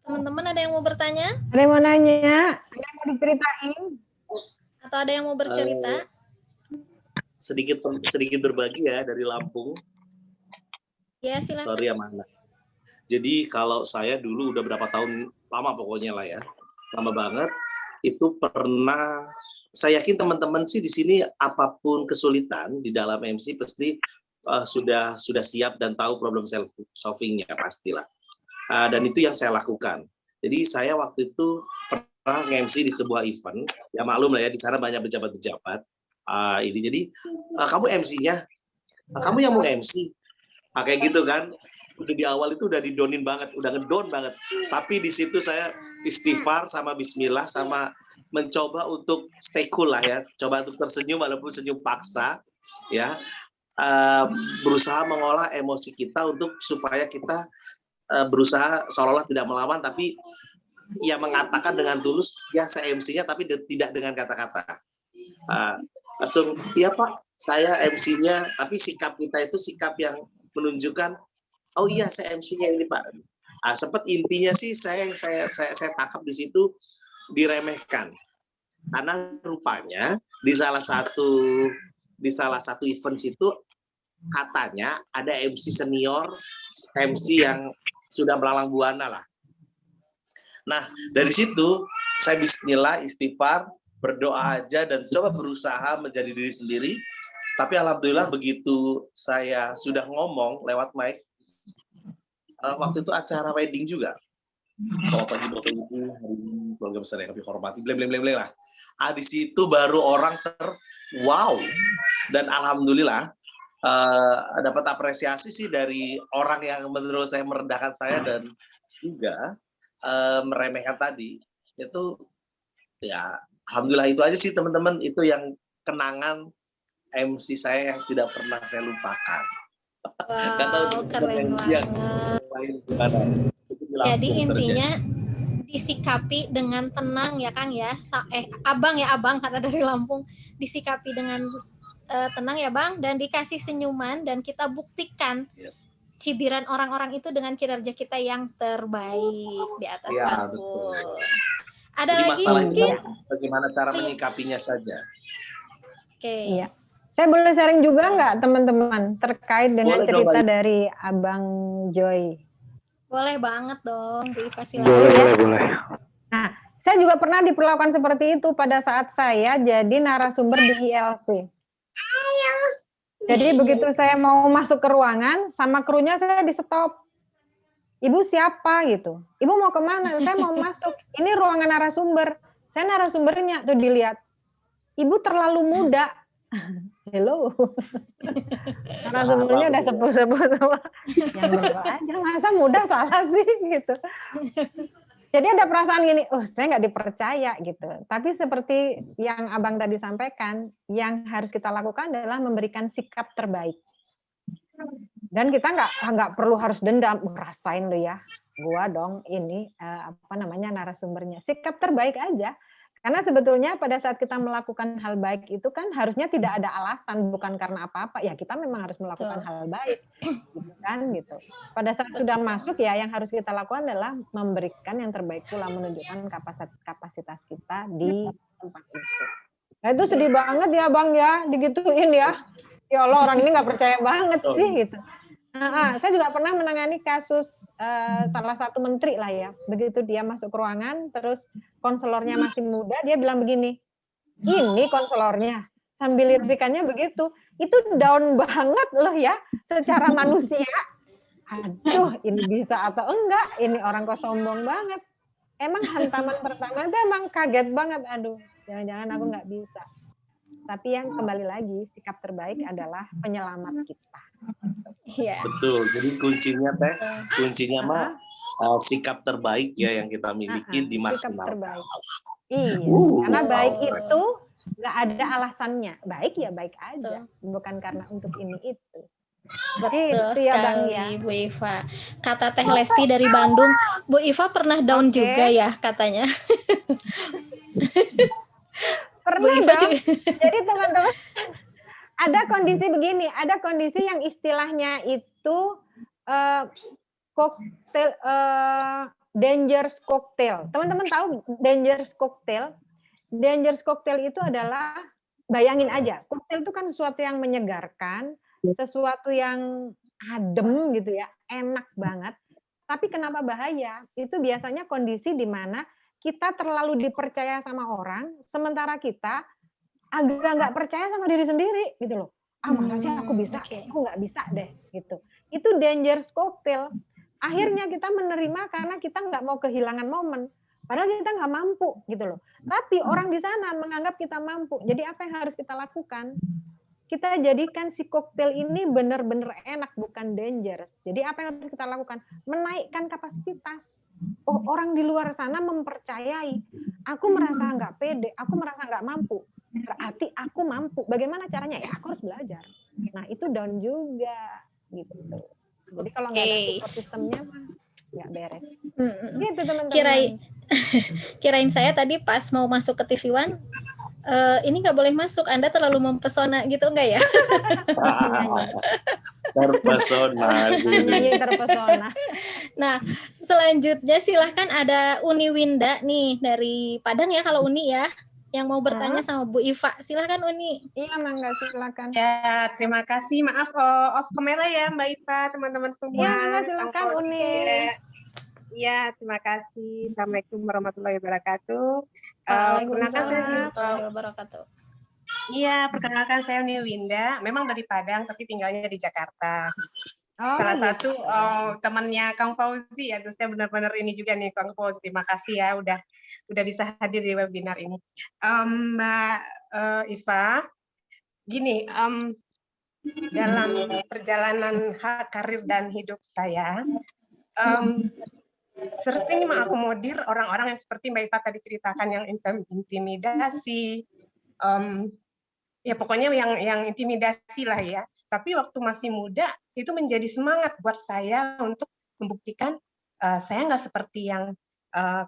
Teman-teman ada yang mau bertanya? Ada yang mau nanya? Ada yang mau diceritain? Atau ada yang mau bercerita? Sedikit berbagi ya dari Lampung. Ya, silakan. Sorry ya Mana. Jadi kalau saya dulu udah berapa tahun, lama pokoknya lah ya, lama banget, itu pernah, saya yakin teman-teman sih di sini apapun kesulitan di dalam MC pasti sudah siap dan tahu problem solvingnya pastilah. Dan itu yang saya lakukan. Jadi saya waktu itu pernah nge-MC di sebuah event, ya maklum lah ya, di sana banyak pejabat-pejabat. Ini jadi kamu MC-nya, kamu yang mau MC, kayak gitu kan. Udah di awal itu udah didonin banget, udah ngedon banget. Tapi di situ saya istighfar sama bismillah sama mencoba untuk stay cool lah ya, coba untuk tersenyum walaupun senyum paksa, ya. Berusaha mengolah emosi kita untuk supaya kita berusaha seolah-olah tidak melawan, tapi ya mengatakan dengan tulus, ya saya MC-nya tapi tidak dengan kata-kata. Langsung, iya Pak, saya MC-nya, tapi sikap kita itu sikap yang menunjukkan, oh iya saya MC-nya ini Pak. Sempat intinya sih saya tangkap di situ diremehkan, karena rupanya di salah satu event itu katanya ada MC senior, MC yang sudah melalang buana lah. Nah, dari situ saya bismillah, istighfar, berdoa aja dan coba berusaha menjadi diri sendiri. Tapi alhamdulillah begitu saya sudah ngomong lewat mic, waktu itu acara wedding juga. Selamat pagi Bapak Ibu, hari ini keluarga besar yang kami hormati, blem lah. Di situ baru orang wow, dan alhamdulillah dapat apresiasi sih dari orang yang menurut saya merendahkan saya dan juga meremehkan tadi. Itu ya alhamdulillah, itu aja sih teman-teman, itu yang kenangan MC saya yang tidak pernah saya lupakan. Wow, keren banget. Jadi intinya disikapi dengan tenang ya Kang ya. Abang karena dari Lampung, disikapi dengan tenang ya Bang, dan dikasih senyuman, dan kita buktikan cibiran orang-orang itu dengan kinerja kita yang terbaik di atas panggung. Ada jadi lagi mungkin bagaimana cara menyikapinya saja. Oke. Iya. Saya boleh sharing juga nggak teman-teman terkait dengan cerita dari Abang Joy? Boleh banget dong, Bu Iva, silakan. Boleh. Nah, saya juga pernah diperlakukan seperti itu pada saat saya jadi narasumber di ILC. Jadi begitu saya mau masuk ke ruangan, sama krunya saya di stop. Ibu siapa gitu? Ibu mau kemana? Saya mau masuk. Ini ruangan narasumber. Saya narasumbernya tuh dilihat. Ibu terlalu muda. Hello. Narasumbernya udah sepuh-sepuh semua. Yang berdua aja, masa muda salah sih gitu. Jadi ada perasaan gini, saya nggak dipercaya gitu. Tapi seperti yang Abang tadi sampaikan, yang harus kita lakukan adalah memberikan sikap terbaik. Dan kita nggak perlu harus dendam, rasain lu ya, gua dong ini narasumbernya. Sikap terbaik aja. Karena sebetulnya pada saat kita melakukan hal baik itu kan harusnya tidak ada alasan, bukan karena apa-apa. Ya kita memang harus melakukan hal baik, gitu kan gitu. Pada saat sudah masuk ya yang harus kita lakukan adalah memberikan yang terbaik pula, menunjukkan kapasitas kita di tempat itu. Nah itu sedih banget ya Bang ya, digituin ya. Ya Allah, orang ini nggak percaya banget sih gitu. Saya juga pernah menangani kasus salah satu menteri lah ya. Begitu dia masuk ke ruangan, terus konselornya masih muda, dia bilang begini, ini konselornya, sambil lirikannya begitu, itu down banget loh ya, secara manusia. Aduh, ini bisa atau enggak, ini orang kok sombong banget. Emang hantaman pertama itu emang kaget banget, aduh, jangan-jangan aku nggak bisa. Tapi yang kembali lagi, sikap terbaik adalah penyelamat kita. Iya. Betul. Jadi kuncinya mah sikap terbaik ya yang kita miliki dimaksimalkan. Iya. Karena baik itu nggak ada alasannya. Baik ya baik aja, bukan karena untuk ini itu. Betul sekali, Bu Iva. Kata Teh Lesti dari Bandung, Bu Iva pernah down juga ya katanya. Pernah dong. Jadi teman-teman, ada kondisi begini, ada kondisi yang istilahnya itu koktail, dangerous cocktail. Teman-teman tahu dangerous cocktail? Dangerous cocktail itu adalah, bayangin aja, koktail itu kan sesuatu yang menyegarkan, sesuatu yang adem gitu ya, enak banget. Tapi kenapa bahaya? Itu biasanya kondisi di mana kita terlalu dipercaya sama orang, sementara kita agak nggak percaya sama diri sendiri gitu loh. masa sih aku bisa, aku nggak bisa deh gitu. Itu dangerous cocktail. Akhirnya kita menerima karena kita nggak mau kehilangan momen. Padahal kita nggak mampu gitu loh. Tapi orang di sana menganggap kita mampu. Jadi apa yang harus kita lakukan? Kita jadikan si koktail ini benar-benar enak, bukan dangerous. Jadi apa yang harus kita lakukan? Menaikkan kapasitas. Oh, orang di luar sana mempercayai. Aku merasa nggak pede, aku merasa nggak mampu. Berarti aku mampu. Bagaimana caranya? Ya aku harus belajar. Nah itu down juga gitu. Jadi kalau nggak ada support systemnya mah nggak beres. Gitu teman-teman. Kirain saya tadi pas mau masuk ke TV One, ini nggak boleh masuk, Anda terlalu mempesona gitu, enggak ya? Terpesona. Terpesona. Nah, selanjutnya silahkan ada Uni Winda nih dari Padang ya kalau Uni ya, yang mau bertanya sama Bu Iva. Silahkan Uni. Iya, Mangga, silakan. Ya, terima kasih. Maaf off kamera ya Mbak Iva, teman-teman semua. Iya, Mangga, silakan Uni. Iya, terima kasih. Assalamualaikum warahmatullahi wabarakatuh. Waalaikumsalam warahmatullahi wabarakatuh. Iya, perkenalkan saya Uni Winda. Memang dari Padang, tapi tinggalnya di Jakarta. Salah satu temannya Kang Fauzi. Aduh, saya benar-benar ini juga nih Kang Fauzi. Terima kasih ya udah bisa hadir di webinar ini. Mbak Iva, gini, dalam perjalanan karir dan hidup saya, sering mengakomodir orang-orang yang seperti Mbak Iva tadi ceritakan, yang intimidasi, ya pokoknya yang intimidasi lah ya. Tapi waktu masih muda itu menjadi semangat buat saya untuk membuktikan saya nggak seperti yang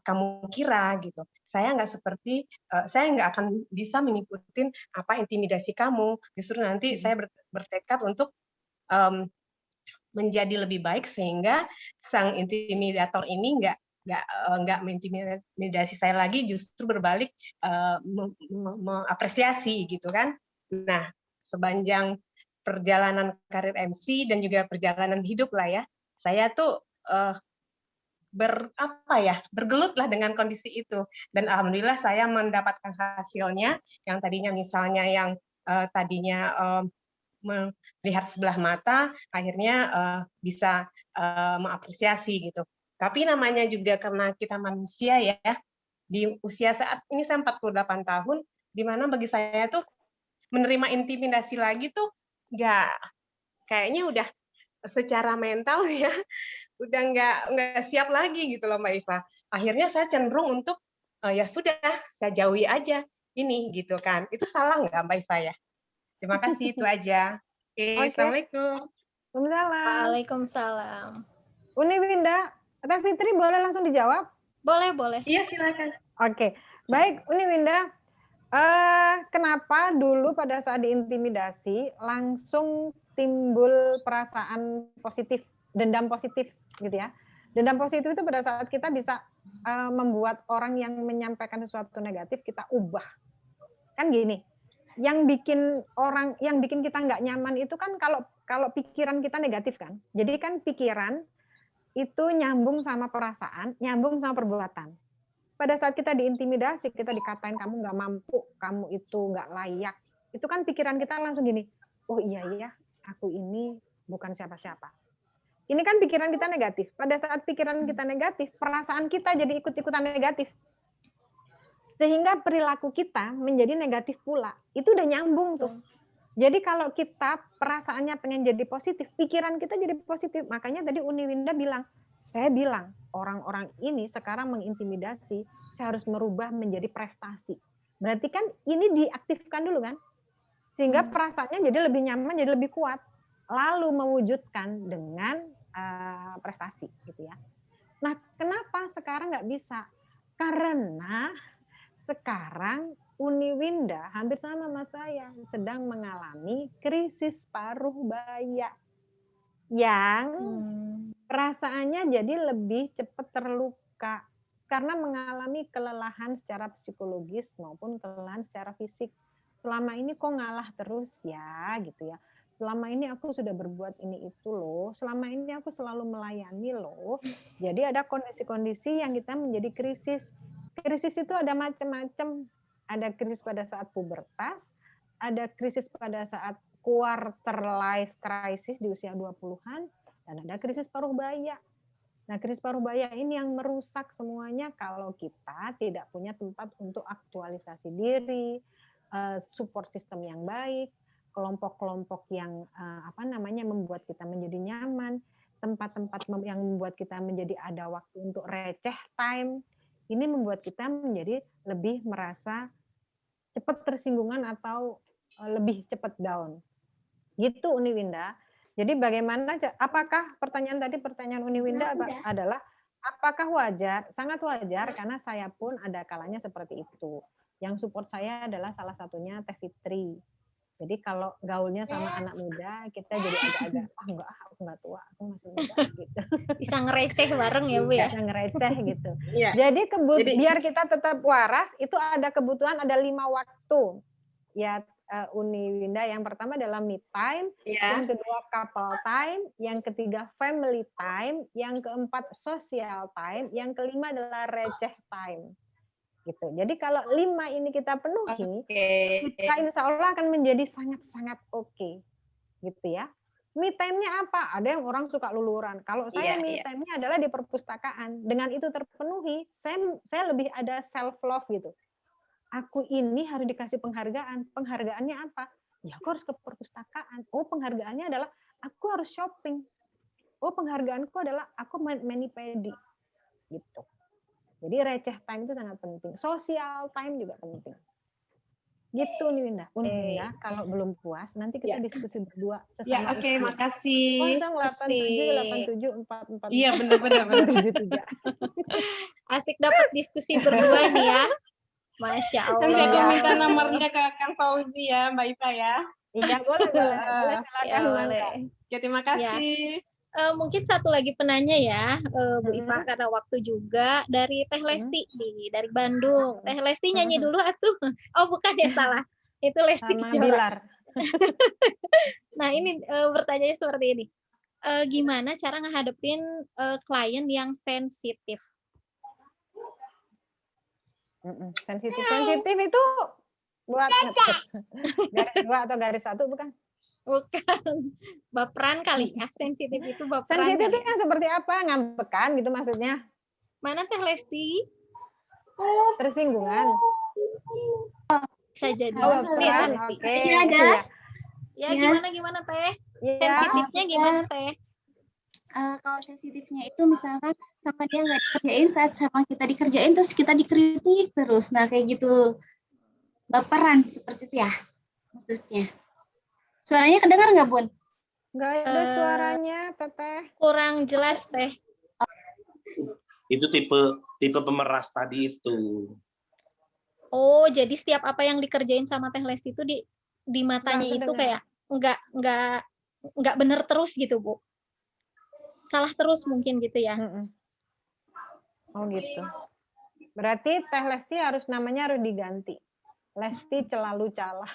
kamu kira gitu. Saya nggak akan bisa mengikuti apa intimidasi kamu. Justru nanti saya bertekad untuk menjadi lebih baik sehingga sang intimidator ini nggak mengintimidasi saya lagi, justru berbalik mengapresiasi gitu kan. Nah, sepanjang perjalanan karir MC dan juga perjalanan hidup lah ya, saya tuh bergelut lah dengan kondisi itu, dan alhamdulillah saya mendapatkan hasilnya. Yang tadinya misalnya yang tadinya melihat sebelah mata, akhirnya bisa mengapresiasi gitu. Tapi namanya juga karena kita manusia ya, di usia saat ini saya 48 tahun, di mana bagi saya tuh menerima intimidasi lagi tuh kayaknya udah secara mental ya, udah nggak siap lagi gitu loh Mbak Iva. Akhirnya saya cenderung untuk ya sudah, saya jauhi aja ini gitu kan. Itu salah nggak Mbak Iva ya? Terima kasih, itu aja. Oke. Assalamualaikum. Waalaikumsalam. Uni Winda, Teh Fitri boleh langsung dijawab? Boleh. Iya, silakan. Oke. Baik, Uni Winda. Kenapa dulu pada saat diintimidasi langsung timbul perasaan positif, dendam positif gitu ya. Dendam positif itu pada saat kita bisa membuat orang yang menyampaikan sesuatu negatif kita ubah. Kan gini, yang bikin kita nggak nyaman itu kan kalau pikiran kita negatif kan. Jadi kan pikiran itu nyambung sama perasaan, nyambung sama perbuatan. Pada saat kita diintimidasi, kita dikatain kamu nggak mampu, kamu itu nggak layak, itu kan pikiran kita langsung gini, oh iya, aku ini bukan siapa-siapa. Ini kan pikiran kita negatif. Pada saat pikiran kita negatif, perasaan kita jadi ikut-ikutan negatif. Sehingga perilaku kita menjadi negatif pula. Itu udah nyambung tuh. Jadi kalau kita perasaannya pengen jadi positif, pikiran kita jadi positif. Makanya tadi Uni Winda bilang, saya bilang, orang-orang ini sekarang mengintimidasi, saya harus merubah menjadi prestasi. Berarti kan ini diaktifkan dulu kan? Sehingga perasaannya jadi lebih nyaman, jadi lebih kuat. Lalu mewujudkan dengan prestasi gitu ya. Nah, kenapa sekarang nggak bisa? Karena sekarang Uni Winda hampir sama sama saya sedang mengalami krisis paruh baya yang perasaannya jadi lebih cepat terluka karena mengalami kelelahan secara psikologis maupun kelelahan secara fisik. Selama ini kok ngalah terus ya gitu ya. Selama ini aku sudah berbuat ini itu loh. Selama ini aku selalu melayani loh. Jadi ada kondisi-kondisi yang kita menjadi krisis. Krisis itu ada macam-macam. Ada krisis pada saat pubertas, ada krisis pada saat quarter life crisis di usia 20-an, dan ada krisis paruh baya. Nah, krisis paruh baya ini yang merusak semuanya kalau kita tidak punya tempat untuk aktualisasi diri, support system yang baik, kelompok-kelompok yang membuat kita menjadi nyaman, tempat-tempat yang membuat kita menjadi ada waktu untuk receh time. Ini membuat kita menjadi lebih merasa cepat tersinggungan atau lebih cepat down. Gitu Uni Winda. Jadi bagaimana, apakah pertanyaan Uni Winda adalah apakah wajar? Sangat wajar karena saya pun ada kalanya seperti itu. Yang support saya adalah salah satunya Teh Fitri. Jadi kalau gaulnya sama anak muda, kita jadi agak-agak, aku nggak tua, aku masih muda gitu. Bisa ngereceh bareng ya Bu ya? Bisa ngereceh gitu. Iya. Jadi biar kita tetap waras, itu ada kebutuhan, ada 5 waktu. Ya Uni Winda, yang pertama adalah me time, yang kedua couple time, yang ketiga family time, yang keempat social time, yang kelima adalah receh time. Gitu. Jadi kalau 5 ini kita penuhi, kita insya Allah akan menjadi sangat-sangat oke. Gitu ya. Me time-nya apa? Ada yang orang suka luluran. Kalau saya me time-nya adalah di perpustakaan. Dengan itu terpenuhi, saya lebih ada self love gitu. Aku ini harus dikasih penghargaan. Penghargaannya apa? Ya aku harus ke perpustakaan. Oh, penghargaannya adalah aku harus shopping. Oh, penghargaanku adalah aku mani-pedi. Gitu. Jadi receh time itu sangat penting. Social time juga penting. Gitu nih Winda. Winda, kalau belum puas nanti kita diskusi berdua sesama. Ya, oke, makasih. 087744. Iya, benar-benar. Asik dapat diskusi berdua nih ya. Masya Allah. Nanti aku minta nomornya ke Kang Fauzi ya, Mbak Iva ya. Iya, boleh silakan. Boleh. Ya, terima kasih. Mungkin satu lagi penanya ya, Bu Iva, karena waktu juga dari Teh Lesti dari Bandung. Teh Lesti nyanyi dulu atuh. Oh bukan ya, salah. Itu Lesti Kejora. Nah ini pertanyaannya seperti ini. Gimana cara ngehadepin klien yang sensitif? Sensitif itu buat garis 2 atau garis 1 bukan? Bukan. Baperan kali ya, sensitif itu baperan. Sensitif itu yang seperti apa? Ngambekan gitu maksudnya? Mana Teh Lesti? Tersinggungan. Bisa jadi. Baperan, oke. Ya gimana Teh? Sensitifnya gimana Teh? Kalau sensitifnya itu misalkan sama dia nggak dikerjain, saat sama kita dikerjain terus kita dikritik terus, nah kayak gitu, baperan seperti itu ya maksudnya. Suaranya kedengar nggak Bun? Nggak ada suaranya Teteh. Kurang jelas Teh. Itu tipe pemeras tadi itu. Oh jadi setiap apa yang dikerjain sama Teh Lesti itu di matanya itu kayak nggak bener terus gitu Bu. Salah terus mungkin gitu ya. Oh gitu. Berarti Teh Lesti namanya harus diganti. Lesti Celalu Calah.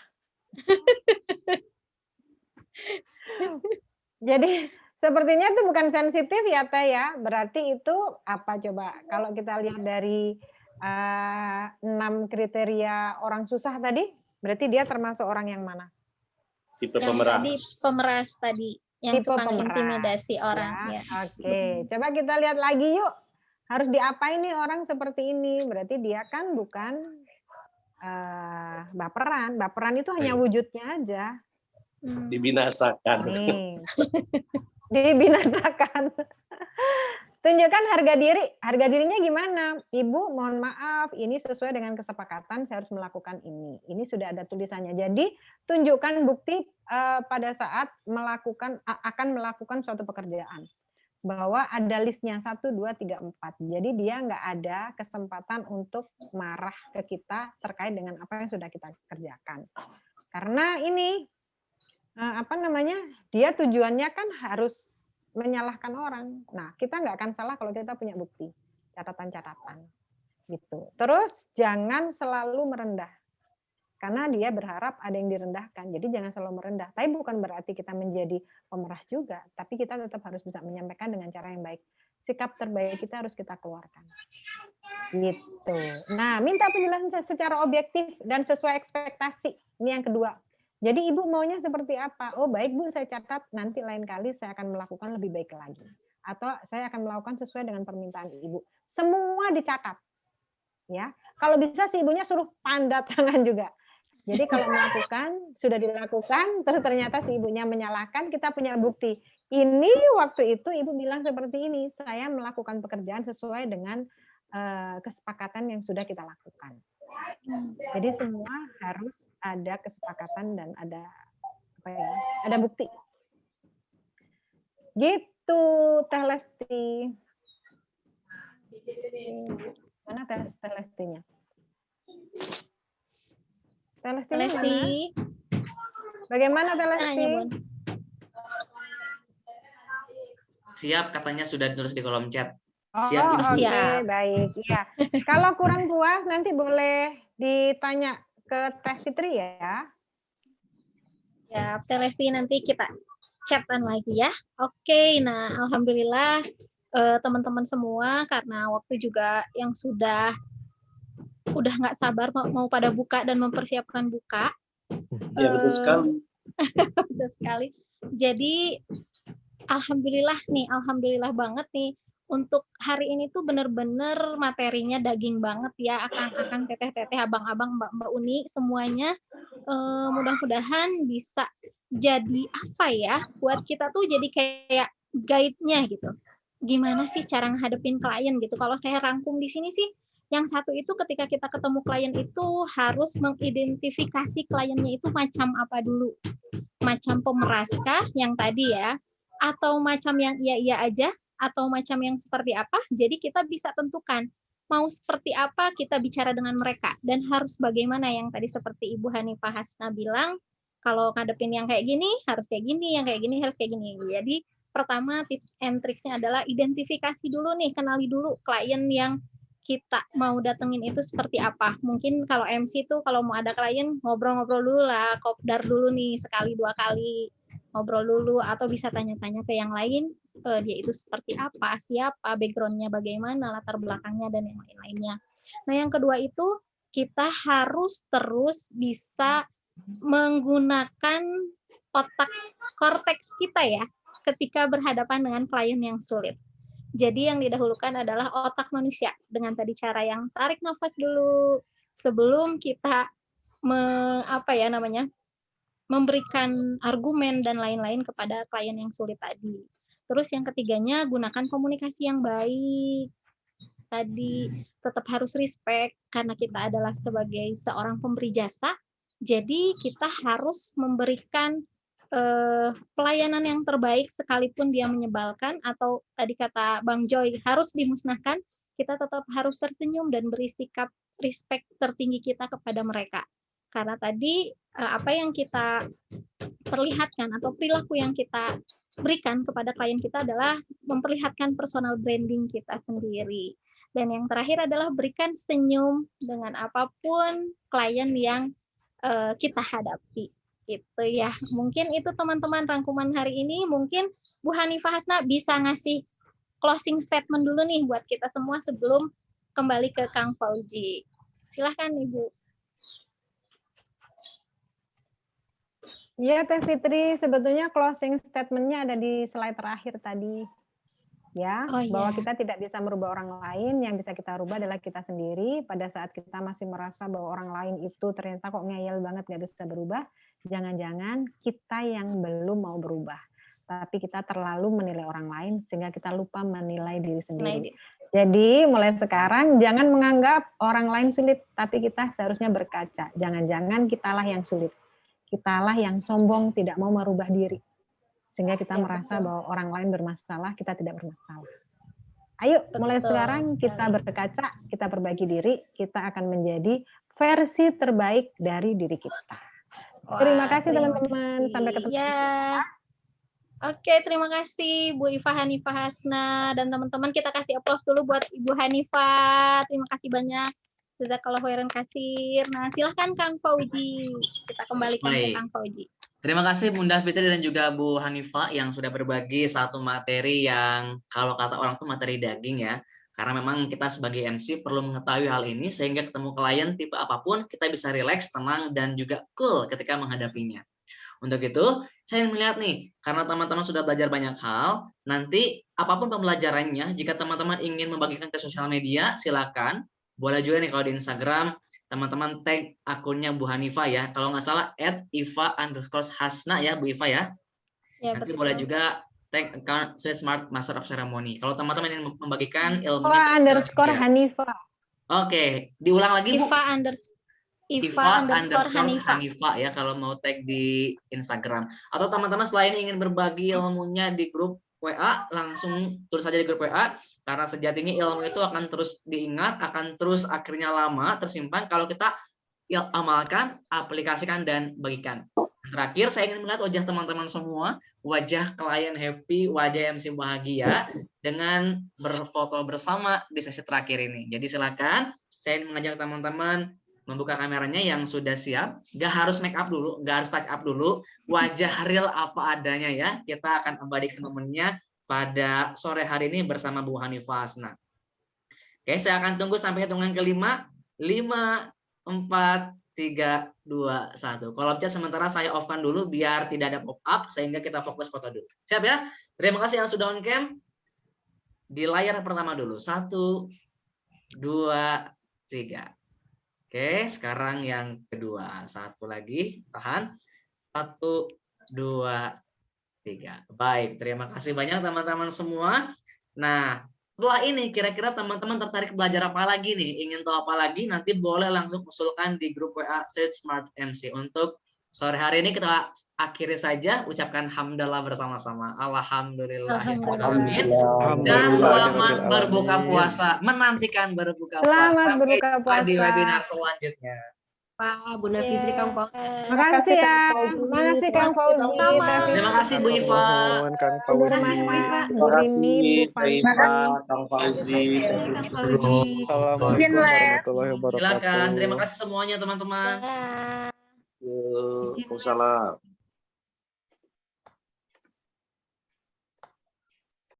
Jadi sepertinya itu bukan sensitif ya Teh ya. Berarti itu apa coba? Kalau kita lihat dari 6 kriteria orang susah tadi, berarti dia termasuk orang yang mana? Tipe yang pemeras. Tadi pemeras tadi. Yang suka intimidasi orang. Ya. Oke, coba kita lihat lagi yuk. Harus diapain nih orang seperti ini? Berarti dia kan bukan baperan. Baperan itu hanya wujudnya aja. Dibinasakan. Nih. Dibinasakan. Tunjukkan harga diri. Harga dirinya gimana? Ibu, mohon maaf, ini sesuai dengan kesepakatan saya harus melakukan ini. Ini sudah ada tulisannya. Jadi, tunjukkan bukti pada saat akan melakukan suatu pekerjaan. Bahwa ada listnya 1, 2, 3, 4. Jadi, dia nggak ada kesempatan untuk marah ke kita terkait dengan apa yang sudah kita kerjakan. Karena ini, dia tujuannya kan harus menyalahkan orang. Nah, kita nggak akan salah kalau kita punya bukti, catatan-catatan, gitu. Terus jangan selalu merendah, karena dia berharap ada yang direndahkan. Jadi jangan selalu merendah. Tapi bukan berarti kita menjadi pemeras juga, tapi kita tetap harus bisa menyampaikan dengan cara yang baik. Sikap terbaik kita harus kita keluarkan, gitu. Nah, minta penjelasan secara objektif dan sesuai ekspektasi. Ini yang kedua. Jadi Ibu maunya seperti apa? Oh baik Bu, saya catat, nanti lain kali saya akan melakukan lebih baik lagi. Atau saya akan melakukan sesuai dengan permintaan Ibu. Semua dicatat. Ya, kalau bisa si ibunya suruh tanda tangan juga. Jadi kalau melakukan, sudah dilakukan, terus ternyata si ibunya menyalahkan, kita punya bukti. Ini waktu itu ibu bilang seperti ini, saya melakukan pekerjaan sesuai dengan kesepakatan yang sudah kita lakukan. Jadi semua harus ada kesepakatan dan ada apa ya? Ada bukti. Gitu, Teh Lesti. Mana Teh Lestinya? Teh Lesti mana? Bagaimana Teh Lesti? Siap, katanya sudah ditulis di kolom chat. Siap, Ibu. Oke, baik. Ya. Kalau kurang puas nanti boleh ditanya ke Teh Fitri ya. Ya, Teh Lesti nanti kita chatan lagi ya. Oke, nah alhamdulillah teman-teman semua karena waktu juga yang udah nggak sabar mau pada buka dan mempersiapkan buka. Iya, betul sekali. Betul sekali. Jadi alhamdulillah banget nih untuk hari ini tuh bener-bener materinya daging banget ya, akang-akang, teteh-teteh, abang-abang, mbak-mbak Uni semuanya mudah-mudahan bisa jadi apa ya buat kita tuh jadi kayak guide-nya gitu. Gimana sih cara ngadepin klien gitu. Kalau saya rangkum di sini sih yang satu itu ketika kita ketemu klien itu harus mengidentifikasi kliennya itu macam apa dulu. Macam pemeraskah yang tadi ya, atau macam yang iya-iya aja, atau macam yang seperti apa. Jadi kita bisa tentukan mau seperti apa kita bicara dengan mereka. Dan harus bagaimana yang tadi seperti Ibu Hanifah Hasna bilang, kalau ngadepin yang kayak gini, harus kayak gini, yang kayak gini, harus kayak gini. Jadi pertama tips and tricksnya adalah identifikasi dulu nih, kenali dulu klien yang kita mau datengin itu seperti apa. Mungkin kalau MC tuh kalau mau ada klien ngobrol-ngobrol dulu lah, kopdar dulu nih sekali dua kali ngobrol dulu, atau bisa tanya-tanya ke yang lain dia itu seperti apa, siapa, background-nya bagaimana, latar belakangnya dan yang lain-lainnya. Nah yang kedua itu kita harus terus bisa menggunakan otak korteks kita ya ketika berhadapan dengan klien yang sulit. Jadi yang didahulukan adalah otak manusia dengan tadi cara yang tarik nafas dulu sebelum kita memberikan argumen dan lain-lain kepada klien yang sulit tadi. Terus yang ketiganya gunakan komunikasi yang baik. Tadi tetap harus respect karena kita adalah sebagai seorang pemberi jasa. Jadi kita harus memberikan pelayanan yang terbaik sekalipun dia menyebalkan atau tadi kata Bang Joy harus dimusnahkan, kita tetap harus tersenyum dan beri sikap respect tertinggi kita kepada mereka. Karena tadi apa yang kita perlihatkan atau perilaku yang kita berikan kepada klien kita adalah memperlihatkan personal branding kita sendiri. Dan yang terakhir adalah berikan senyum dengan apapun klien yang kita hadapi. Itu ya, mungkin itu teman-teman rangkuman hari ini. Mungkin Bu Hanifah Hasna bisa ngasih closing statement dulu nih buat kita semua sebelum kembali ke Kang Fauzi. Silahkan Ibu. Iya Teh Fitri, sebetulnya closing statement-nya ada di slide terakhir tadi. Ya, bahwa kita tidak bisa merubah orang lain, yang bisa kita rubah adalah kita sendiri. Pada saat kita masih merasa bahwa orang lain itu ternyata kok ngeyel banget nggak bisa berubah, jangan-jangan kita yang belum mau berubah. Tapi kita terlalu menilai orang lain sehingga kita lupa menilai diri sendiri. Jadi mulai sekarang jangan menganggap orang lain sulit, tapi kita seharusnya berkaca. Jangan-jangan kitalah yang sulit. Kitalah yang sombong, tidak mau merubah diri. Sehingga kita merasa bahwa orang lain bermasalah, kita tidak bermasalah. Ayo, mulai sekarang kita berkaca, kita perbaiki diri, kita akan menjadi versi terbaik dari diri kita. Terima kasih teman-teman, sampai ketemu. Ya. Oke, terima kasih Bu Hanifah Hasna dan teman-teman, kita kasih aplaus dulu buat Ibu Hanifah. Terima kasih banyak. Jazakallahu khairan katsir. Nah, silahkan Kang Fauzi. Kita kembalikan ke Kang Fauzi. Terima kasih Bunda Fitri dan juga Bu Hanifah yang sudah berbagi satu materi yang kalau kata orang tuh materi daging ya. Karena memang kita sebagai MC perlu mengetahui hal ini sehingga ketemu klien tipe apapun kita bisa rileks, tenang, dan juga cool ketika menghadapinya. Untuk itu, saya ingin melihat nih, karena teman-teman sudah belajar banyak hal, nanti apapun pembelajarannya, jika teman-teman ingin membagikan ke sosial media, silakan. Boleh juga nih kalau di Instagram, teman-teman tag akunnya Bu Hanifa ya. Kalau nggak salah, @iva_hasna ya, Bu Iva ya. Nanti boleh juga tag account Street Smart Master of Ceremony. Kalau teman-teman ingin membagikan ilmunya. _Hanifa. Oke, diulang lagi Bu. Iva underscore Hanifa ya kalau mau tag di Instagram. Atau teman-teman selain ingin berbagi ilmunya di grup WA, langsung tulis saja di grup WA, karena sejatinya ilmu itu akan terus diingat, akan terus akhirnya lama tersimpan kalau kita amalkan, aplikasikan, dan bagikan. Terakhir, saya ingin melihat wajah teman-teman semua, wajah klien happy, wajah MC bahagia, dengan berfoto bersama di sesi terakhir ini. Jadi silakan, saya ingin mengajak teman-teman membuka kameranya yang sudah siap, nggak harus make up dulu, nggak harus touch up dulu, wajah real apa adanya ya. Kita akan abadikan momennya pada sore hari ini bersama Bu Hanifa Hasna. Oke, saya akan tunggu sampai hitungan kelima. 5, 4, 3, 2, 1. Kalau chat sementara saya off-kan dulu biar tidak ada pop-up sehingga kita fokus foto dulu. Siap ya? Terima kasih yang sudah on cam. Di layar pertama dulu. 1, 2, 3. Oke, sekarang yang kedua. Satu lagi, tahan. 1, 2, 3. Baik, terima kasih banyak teman-teman semua. Nah, setelah ini kira-kira teman-teman tertarik belajar apa lagi nih? Ingin tahu apa lagi? Nanti boleh langsung usulkan di grup WA Street Smart MC. Untuk sore hari ini kita akhiri saja, ucapkan hamdalah bersama-sama. Alhamdulillah. Dan selamat berbuka puasa. Menantikan berbuka puasa. Selamat berbuka puasa. Di webinar selanjutnya. Pak Bunda Fitri, Kang Fauzi. Makasih ya. Makasih Kang Fauzi. Terima kasih Bu Iva. Kang Fauzi. Bu Rini, Bu Iva, Kang Fauzi. Assalamualaikum warahmatullahi wabarakatuh. Silakan. Terima kasih semuanya teman-teman. Waalaikumsalam.